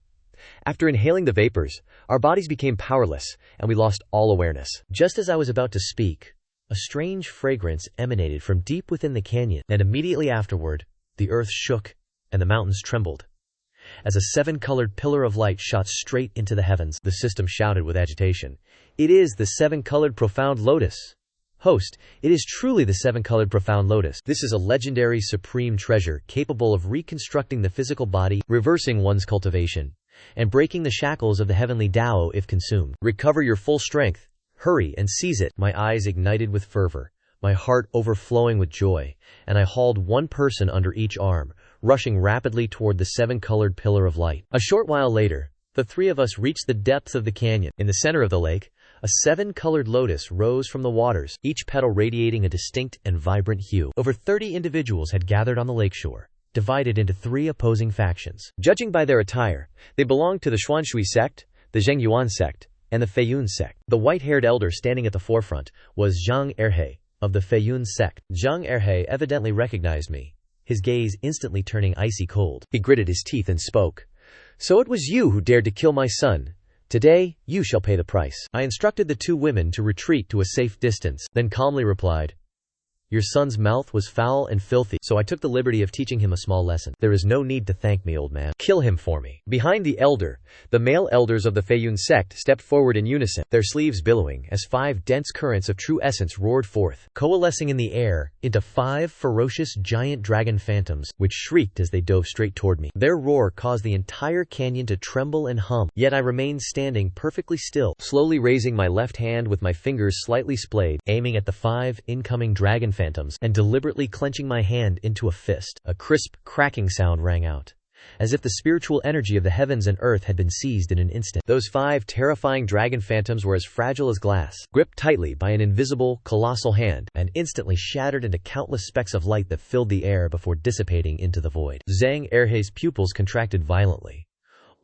A: After inhaling the vapors, our bodies became powerless, and we lost all awareness." Just as I was about to speak, A strange fragrance emanated from deep within the canyon, and immediately afterward, the earth shook and the mountains trembled. As a seven-colored pillar of light shot straight into the heavens, the system shouted with agitation, "It is the seven-colored profound lotus." Host, it is truly the seven-colored profound lotus. This is a legendary supreme treasure capable of reconstructing the physical body, reversing one's cultivation, and breaking the shackles of the heavenly Tao if consumed. Recover your full strength. Hurry and seize it. My eyes ignited with fervor, my heart overflowing with joy, and I hauled one person under each arm, rushing rapidly toward the seven-colored pillar of light. A short while later, the three of us reached the depths of the canyon. In the center of the lake, a seven-colored lotus rose from the waters, each petal radiating a distinct and vibrant hue. Over 30 individuals had gathered on the lakeshore, divided into three opposing factions. Judging by their attire, they belonged to the Xuanshui Sect, the Zhengyuan Sect, and the Feiyun Sect. The white-haired elder standing at the forefront was Zhang Erhe of the Feiyun Sect. Zhang Erhe evidently recognized me, his gaze instantly turning icy cold. He gritted his teeth and spoke. "So it was you who dared to kill my son. Today, you shall pay the price." I instructed the two women to retreat to a safe distance, then calmly replied, "Your son's mouth was foul and filthy, so I took the liberty of teaching him a small lesson. There is no need to thank me, old man. Kill him for me." Behind the elder, the male elders of the Feiyun sect stepped forward in unison, their sleeves billowing as 5 dense currents of true essence roared forth, coalescing in the air into 5 ferocious giant dragon phantoms, which shrieked as they dove straight toward me. Their roar caused the entire canyon to tremble and hum, yet I remained standing perfectly still, slowly raising my left hand with my fingers slightly splayed, aiming at the 5 incoming dragon phantoms, and deliberately clenching my hand into a fist. A crisp, cracking sound rang out, as if the spiritual energy of the heavens and earth had been seized in an instant. Those 5 terrifying dragon phantoms were as fragile as glass, gripped tightly by an invisible, colossal hand, and instantly shattered into countless specks of light that filled the air before dissipating into the void. Zhang Erhe's pupils contracted violently.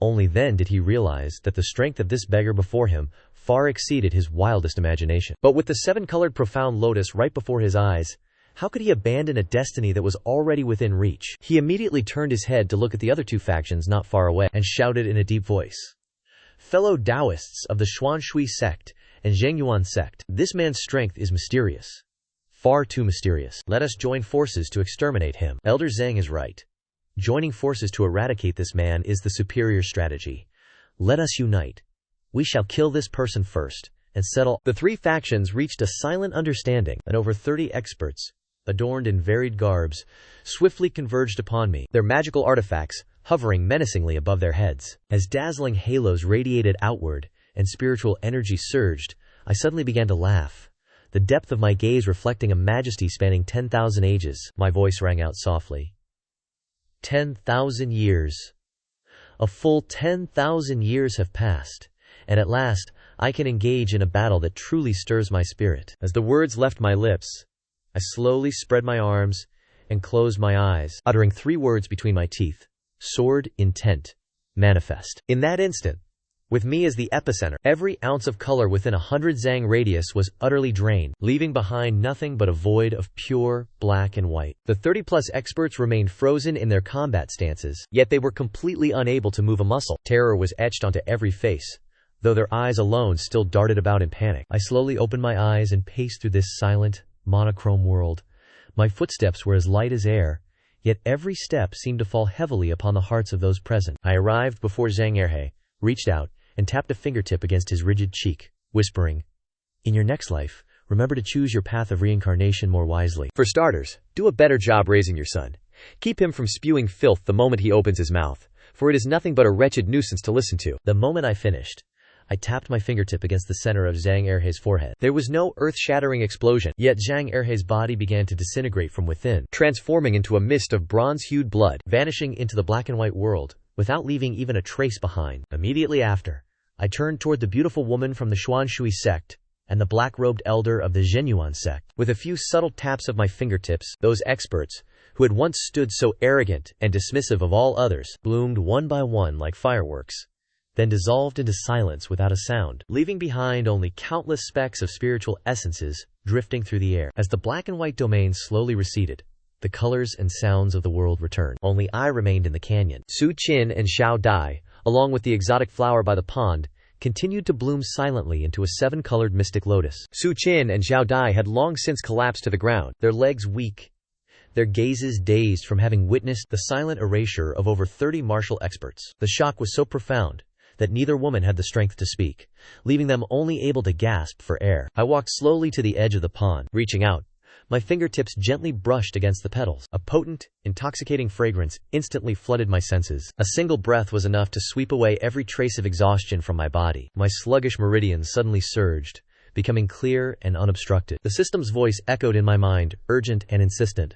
A: Only then did he realize that the strength of this beggar before him far exceeded his wildest imagination. But with the 7-colored profound lotus right before his eyes, how could he abandon a destiny that was already within reach? He immediately turned his head to look at the other 2 factions not far away, and shouted in a deep voice, "Fellow Taoists of the Xuanshui sect and Zhengyuan sect, this man's strength is mysterious. Far too mysterious. Let us join forces to exterminate him." Elder Zhang is right. Joining forces to eradicate this man is the superior strategy. Let us unite. We shall kill this person first, and settle. The 3 factions reached a silent understanding, and over 30 experts, adorned in varied garbs, swiftly converged upon me, their magical artifacts hovering menacingly above their heads. As dazzling halos radiated outward, and spiritual energy surged, I suddenly began to laugh, the depth of my gaze reflecting a majesty spanning 10,000 ages. My voice rang out softly. 10,000 years. A full 10,000 years have passed, and at last, I can engage in a battle that truly stirs my spirit. As the words left my lips, I slowly spread my arms and closed my eyes, uttering 3 words between my teeth: sword, intent, manifest. In that instant, with me as the epicenter, every ounce of color within 100 zang radius was utterly drained, leaving behind nothing but a void of pure black and white. The 30-plus experts remained frozen in their combat stances, yet they were completely unable to move a muscle. Terror was etched onto every face, though their eyes alone still darted about in panic. I slowly opened my eyes and paced through this silent, monochrome world. My footsteps were as light as air, yet every step seemed to fall heavily upon the hearts of those present. I arrived before Zhang Erhe, reached out, and tapped a fingertip against his rigid cheek, whispering, "In your next life, remember to choose your path of reincarnation more wisely. For starters, do a better job raising your son. Keep him from spewing filth the moment he opens his mouth, for it is nothing but a wretched nuisance to listen to." The moment I finished, I tapped my fingertip against the center of Zhang Erhe's forehead. There was no earth-shattering explosion, yet Zhang Erhe's body began to disintegrate from within, transforming into a mist of bronze-hued blood, vanishing into the black and white world, without leaving even a trace behind. Immediately after, I turned toward the beautiful woman from the Xuanshui sect and the black-robed elder of the Zhenyuan sect. With a few subtle taps of my fingertips, those experts, who had once stood so arrogant and dismissive of all others, bloomed one by one like fireworks, then dissolved into silence without a sound, leaving behind only countless specks of spiritual essences drifting through the air. As the black and white domain slowly receded, the colors and sounds of the world returned. Only I remained in the canyon. Su Qin and Xiao Dai, along with the exotic flower by the pond, continued to bloom silently into a seven-colored mystic lotus. Su Qin and Xiao Dai had long since collapsed to the ground, their legs weak, their gazes dazed from having witnessed the silent erasure of over 30 martial experts. The shock was so profound that neither woman had the strength to speak, leaving them only able to gasp for air. I walked slowly to the edge of the pond, reaching out. My fingertips gently brushed against the petals. A potent, intoxicating fragrance instantly flooded my senses. A single breath was enough to sweep away every trace of exhaustion from my body. My sluggish meridians suddenly surged, becoming clear and unobstructed. The system's voice echoed in my mind, urgent and insistent.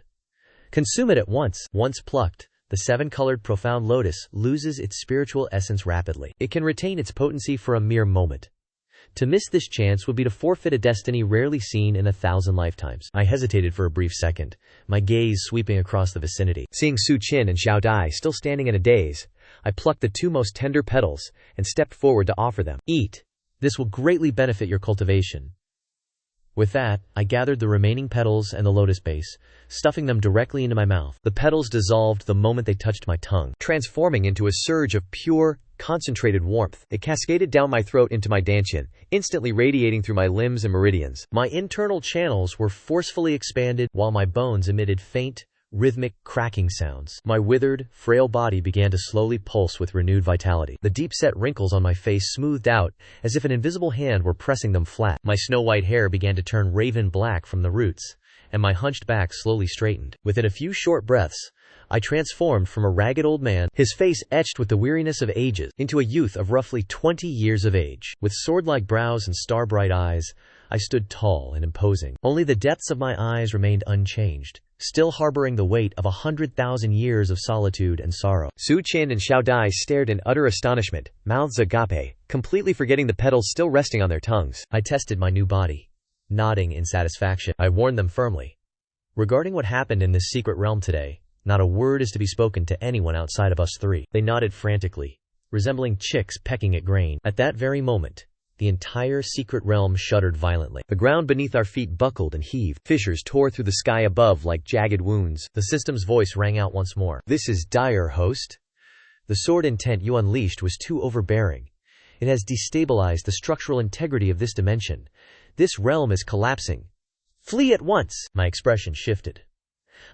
A: Consume it at once. Once plucked, the seven-colored profound lotus loses its spiritual essence rapidly. It can retain its potency for a mere moment. To miss this chance would be to forfeit a destiny rarely seen in 1,000 lifetimes. I hesitated for a brief second, my gaze sweeping across the vicinity. Seeing Su Qin and Xiao Dai still standing in a daze, I plucked the two most tender petals and stepped forward to offer them. Eat. This will greatly benefit your cultivation. With that, I gathered the remaining petals and the lotus base, stuffing them directly into my mouth. The petals dissolved the moment they touched my tongue, transforming into a surge of pure, concentrated warmth. It cascaded down my throat into my dantian, instantly radiating through my limbs and meridians. My internal channels were forcefully expanded, while my bones emitted faint, rhythmic, cracking sounds. My withered, frail body began to slowly pulse with renewed vitality. The deep-set wrinkles on my face smoothed out, as if an invisible hand were pressing them flat. My snow-white hair began to turn raven black from the roots, and my hunched back slowly straightened. Within a few short breaths, I transformed from a ragged old man, his face etched with the weariness of ages, into a youth of roughly 20 years of age. With sword-like brows and star-bright eyes, I stood tall and imposing. Only the depths of my eyes remained unchanged, still harboring the weight of 100,000 years of solitude and sorrow. Su Qin and Xiao Dai stared in utter astonishment, mouths agape, completely forgetting the petals still resting on their tongues. I tested my new body, nodding in satisfaction. I warned them firmly. Regarding what happened in this secret realm today, not a word is to be spoken to anyone outside of us three. They nodded frantically, resembling chicks pecking at grain. At that very moment, the entire secret realm shuddered violently. The ground beneath our feet buckled and heaved. Fissures tore through the sky above like jagged wounds. The system's voice rang out once more. This is dire, host. The sword intent you unleashed was too overbearing. It has destabilized the structural integrity of this dimension. This realm is collapsing. Flee at once! My expression shifted.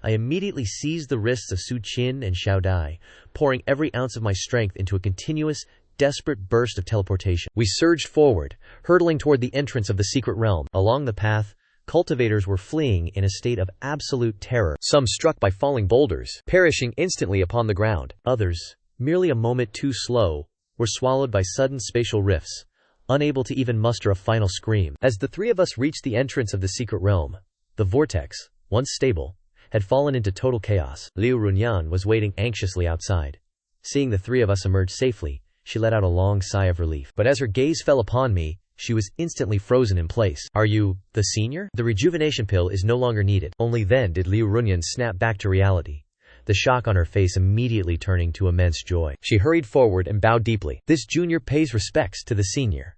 A: I immediately seized the wrists of Su Qin and Xiao Dai, pouring every ounce of my strength into a continuous, desperate burst of teleportation. We surged forward, hurtling toward the entrance of the secret realm. Along the path, cultivators were fleeing in a state of absolute terror, some struck by falling boulders, perishing instantly upon the ground. Others, merely a moment too slow, were swallowed by sudden spatial rifts, unable to even muster a final scream. As the three of us reached the entrance of the secret realm, the vortex, once stable, had fallen into total chaos. Liu Runyan was waiting anxiously outside. Seeing the three of us emerge safely, she let out a long sigh of relief. But as her gaze fell upon me, she was instantly frozen in place. Are you the senior? The rejuvenation pill is no longer needed. Only then did Liu Runyan snap back to reality, the shock on her face immediately turning to immense joy. She hurried forward and bowed deeply. This junior pays respects to the senior.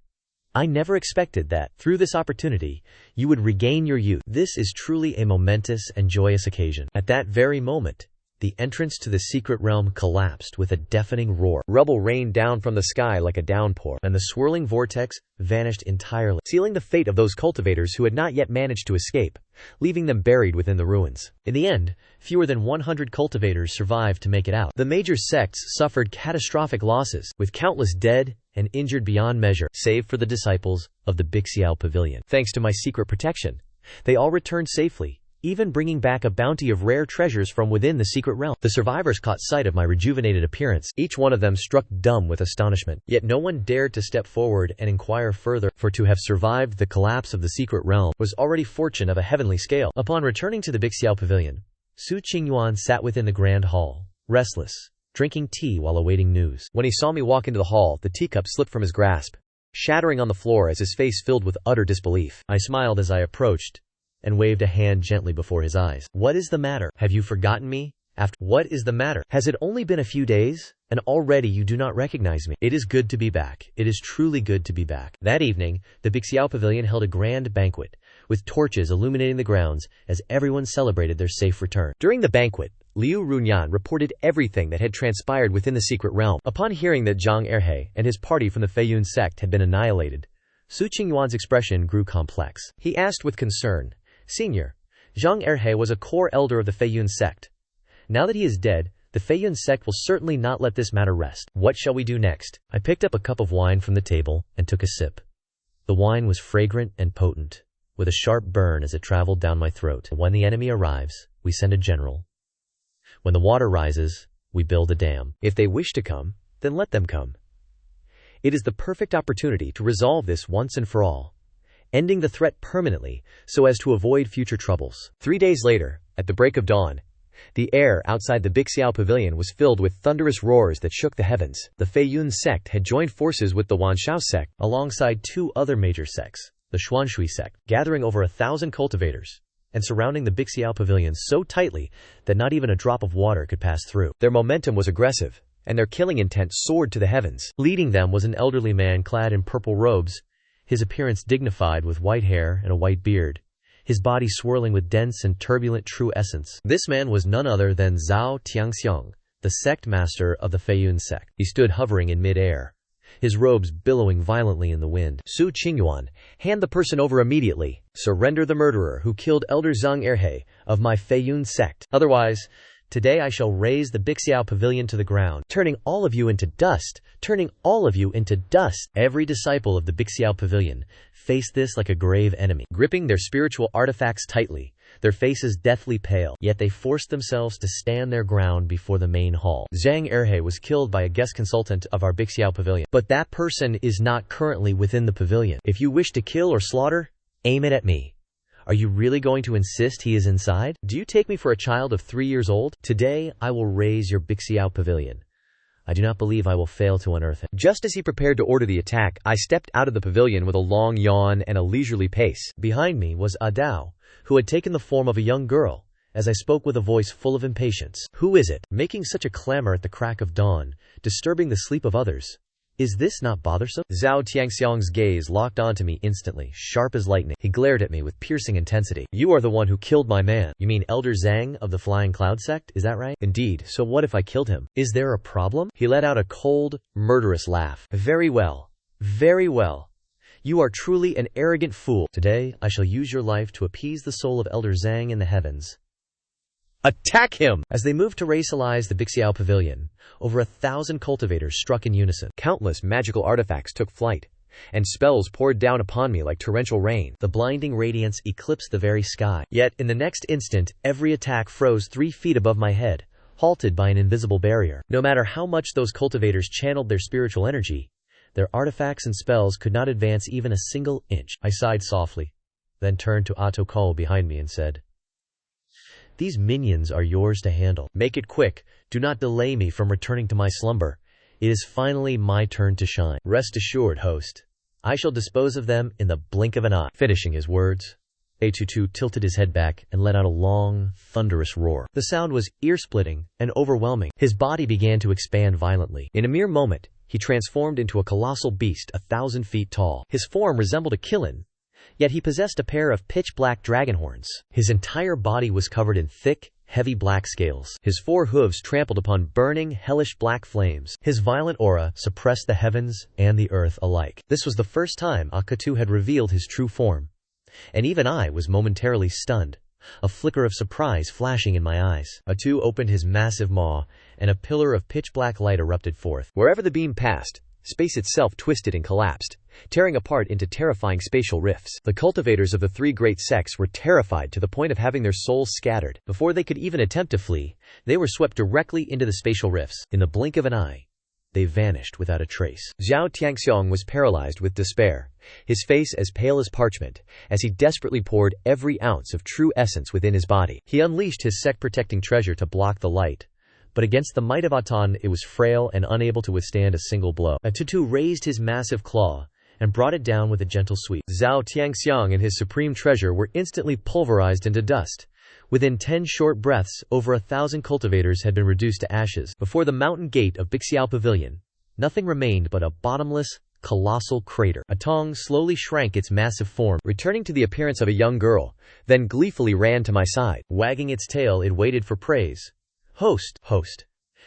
A: I never expected that, through this opportunity, you would regain your youth. This is truly a momentous and joyous occasion. At that very moment, the entrance to the secret realm collapsed with a deafening roar. Rubble rained down from the sky like a downpour, and the swirling vortex vanished entirely, sealing the fate of those cultivators who had not yet managed to escape, leaving them buried within the ruins. In the end, fewer than 100 cultivators survived to make it out. The major sects suffered catastrophic losses, with countless dead and injured beyond measure, save for the disciples of the Bixiao Pavilion. Thanks to my secret protection, they all returned safely, even bringing back a bounty of rare treasures from within the secret realm. The survivors caught sight of my rejuvenated appearance, each one of them struck dumb with astonishment. Yet no one dared to step forward and inquire further, for to have survived the collapse of the secret realm was already fortune of a heavenly scale. Upon returning to the Bixiao Pavilion, Su Qingyuan sat within the grand hall, restless, drinking tea while awaiting news. When he saw me walk into the hall, the teacup slipped from his grasp, shattering on the floor as his face filled with utter disbelief. I smiled as I approached, and waved a hand gently before his eyes. What is the matter? Have you forgotten me? What is the matter? Has it only been a few days, and already you do not recognize me? It is good to be back. It is truly good to be back. That evening, the Bixiao Pavilion held a grand banquet, with torches illuminating the grounds as everyone celebrated their safe return. During the banquet, Liu Runyan reported everything that had transpired within the secret realm. Upon hearing that Zhang Erhe and his party from the Feiyun sect had been annihilated, Su Qingyuan's expression grew complex. He asked with concern, "Senior, Zhang Erhe was a core elder of the Feiyun sect. Now that he is dead, the Feiyun sect will certainly not let this matter rest. What shall we do next?" I picked up a cup of wine from the table and took a sip. The wine was fragrant and potent, with a sharp burn as it traveled down my throat. When the enemy arrives, we send a general. When the water rises, we build a dam. If they wish to come, then let them come. It is the perfect opportunity to resolve this once and for all, ending the threat permanently so as to avoid future troubles. 3 days later, at the break of dawn, the air outside the Bixiao pavilion was filled with thunderous roars that shook the heavens. The Feiyun sect had joined forces with the Wanshao sect, alongside 2 other major sects, the Xuanshui sect, gathering over 1,000 cultivators and surrounding the Bixiao pavilion so tightly that not even a drop of water could pass through. Their momentum was aggressive, and their killing intent soared to the heavens. Leading them was an elderly man clad in purple robes, his appearance dignified with white hair and a white beard, his body swirling with dense and turbulent true essence. This man was none other than Zhao Tiangxiang, the sect master of the Feiyun sect. He stood hovering in mid-air, his robes billowing violently in the wind. "Su Qingyuan, hand the person over immediately. Surrender the murderer who killed Elder Zhang Erhe of my Feiyun sect. Otherwise, today I shall raise the Bixiao pavilion to the ground, turning all of you into dust, turning all of you into dust." Every disciple of the Bixiao pavilion faced this like a grave enemy, gripping their spiritual artifacts tightly, their faces deathly pale, yet they forced themselves to stand their ground before the main hall. Zhang Erhe was killed by a guest consultant of our Bixiao pavilion, but that person is not currently within the pavilion. If you wish to kill or slaughter, aim it at me. Are you really going to insist he is inside? Do you take me for a child of 3 years old? Today I will raise your Bixiao pavilion. I do not believe I will fail to unearth him. Just as he prepared to order the attack, I stepped out of the pavilion with a long yawn and a leisurely pace. Behind me was A Dao, who had taken the form of a young girl, as I spoke with a voice full of impatience. "Who is it, making such a clamor at the crack of dawn, disturbing the sleep of others? Is this not bothersome?" Zhao Tiangxiang's gaze locked onto me instantly, sharp as lightning. He glared at me with piercing intensity. "You are the one who killed my man. You mean Elder Zhang of the Flying Cloud sect, is that right?" "Indeed, so what if I killed him? Is there a problem?" He let out a cold, murderous laugh. Very well. Very well. You are truly an arrogant fool. Today, I shall use your life to appease the soul of Elder Zhang in the heavens. Attack him!" As they moved to racialize the Bixiao pavilion, over 1,000 cultivators struck in unison. Countless magical artifacts took flight, and spells poured down upon me like torrential rain. The blinding radiance eclipsed the very sky. Yet, in the next instant, every attack froze 3 feet above my head, halted by an invisible barrier. No matter how much those cultivators channeled their spiritual energy, their artifacts and spells could not advance even a single inch. I sighed softly, then turned to Atokol behind me and said, "These minions are yours to handle. Make it quick. Do not delay me from returning to my slumber. It is finally my turn to shine. Rest assured, host. I shall dispose of them in the blink of an eye." Finishing his words, Atutu tilted his head back and let out a long, thunderous roar. The sound was ear-splitting and overwhelming. His body began to expand violently. In a mere moment, he transformed into a colossal beast 1,000 feet tall. His form resembled a Qian, yet he possessed a pair of pitch-black dragon horns. His entire body was covered in thick, heavy black scales. His 4 hooves trampled upon burning, hellish black flames. His violent aura suppressed the heavens and the earth alike. This was the first time Akatu had revealed his true form, and even I was momentarily stunned, a flicker of surprise flashing in my eyes. Atu opened his massive maw, and a pillar of pitch-black light erupted forth. Wherever the beam passed, space itself twisted and collapsed, tearing apart into terrifying spatial rifts. The cultivators of the 3 great sects were terrified to the point of having their souls scattered. Before they could even attempt to flee, they were swept directly into the spatial rifts. In the blink of an eye, they vanished without a trace. Zhao Tiangxiang was paralyzed with despair, his face as pale as parchment, as he desperately poured every ounce of true essence within his body. He unleashed his sect-protecting treasure to block the light, but against the might of Atan it was frail and unable to withstand a single blow. Atutu raised his massive claw and brought it down with a gentle sweep. Zhao Tiangxiang and his supreme treasure were instantly pulverized into dust. Within 10 short breaths, over 1,000 cultivators had been reduced to ashes. Before the mountain gate of Bixiao Pavilion, nothing remained but a bottomless, colossal crater. A tongue slowly shrank its massive form, returning to the appearance of a young girl, then gleefully ran to my side. Wagging its tail, it waited for praise, Host.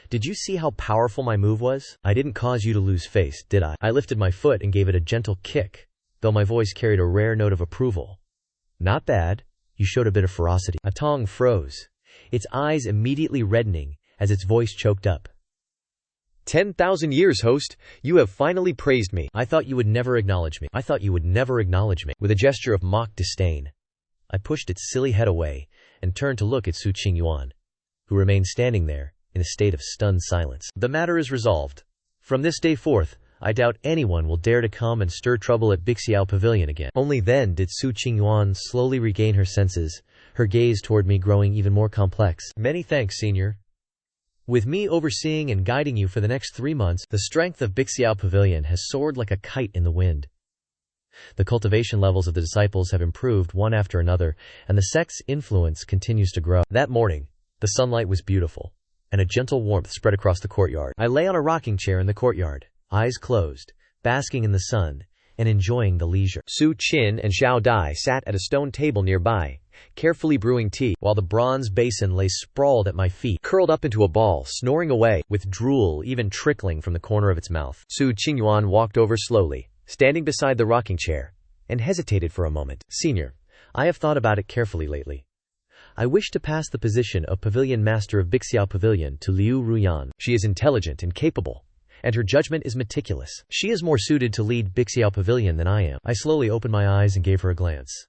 A: Did you see how powerful my move was? I didn't cause you to lose face, did I? I lifted my foot and gave it a gentle kick, though my voice carried a rare note of approval. Not bad. You showed a bit of ferocity. Atong froze, its eyes immediately reddening as its voice choked up. 10,000 years, host. You have finally praised me. I thought you would never acknowledge me. With a gesture of mock disdain, I pushed its silly head away and turned to look at Su Qingyuan, who remained standing there in a state of stunned silence. The matter is resolved. From this day forth, I doubt anyone will dare to come and stir trouble at Yuqiao Pavilion again. Only then did Su Qingyuan slowly regain her senses, her gaze toward me growing even more complex. Many thanks, senior. With me overseeing and guiding you for the next 3 months, the strength of Yuqiao Pavilion has soared like a kite in the wind. The cultivation levels of the disciples have improved one after another, and the sect's influence continues to grow. That morning, the sunlight was beautiful, and a gentle warmth spread across the courtyard. I lay on a rocking chair in the courtyard, eyes closed, basking in the sun, and enjoying the leisure. Su Qin and Xiao Dai sat at a stone table nearby, carefully brewing tea, while the bronze basin lay sprawled at my feet, curled up into a ball, snoring away, with drool even trickling from the corner of its mouth. Su Qingyuan walked over slowly, standing beside the rocking chair, and hesitated for a moment. Senior, I have thought about it carefully lately. I wish to pass the position of Pavilion Master of Yuqiao Pavilion to Liu Ruyan. She is intelligent and capable, and her judgment is meticulous. She is more suited to lead Yuqiao Pavilion than I am. I slowly opened my eyes and gave her a glance.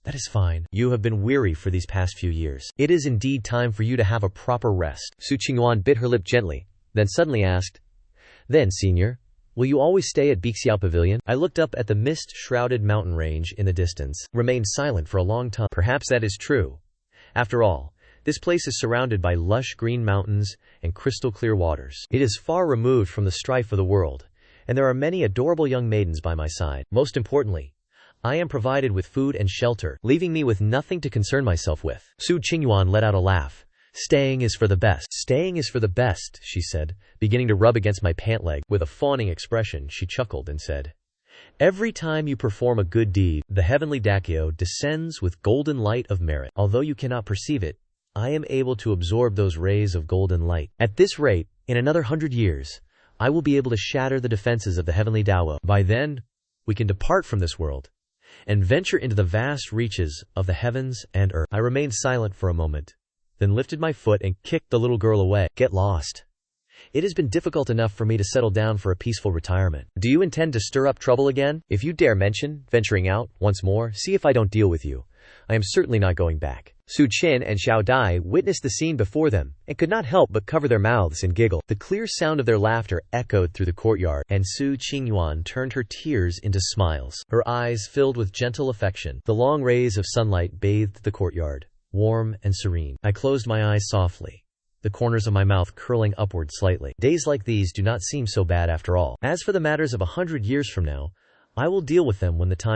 A: That is fine. You have been weary for these past few years. It is indeed time for you to have a proper rest. Su Qingyuan bit her lip gently, then suddenly asked, Then, senior, will you always stay at Yuqiao Pavilion? I looked up at the mist-shrouded mountain range in the distance, remained silent for a long time. Perhaps that is true. After all, this place is surrounded by lush green mountains and crystal-clear waters. It is far removed from the strife of the world, and there are many adorable young maidens by my side. Most importantly, I am provided with food and shelter, leaving me with nothing to concern myself with. Su Qingyuan let out a laugh. Staying is for the best. Staying is for the best, she said, beginning to rub against my pant leg. With a fawning expression, she chuckled and said, Every time you perform a good deed, the heavenly Yuqiao descends with golden light of merit. Although you cannot perceive it, I am able to absorb those rays of golden light. At this rate, in another 100 years, I will be able to shatter the defenses of the heavenly Dao. By then, we can depart from this world and venture into the vast reaches of the heavens and earth. I remained silent for a moment, then lifted my foot and kicked the little girl away. Get lost. It has been difficult enough for me to settle down for a peaceful retirement. Do you intend to stir up trouble again? If you dare mention venturing out once more, see if I don't deal with you. I am certainly not going back. Su Qin and Xiao Dai witnessed the scene before them, and could not help but cover their mouths and giggle. The clear sound of their laughter echoed through the courtyard, and Su Qingyuan turned her tears into smiles. Her eyes filled with gentle affection. The long rays of sunlight bathed the courtyard, warm and serene. I closed my eyes softly, the corners of my mouth curling upward slightly. Days like these do not seem so bad after all. As for the matters of 100 years from now, I will deal with them when the time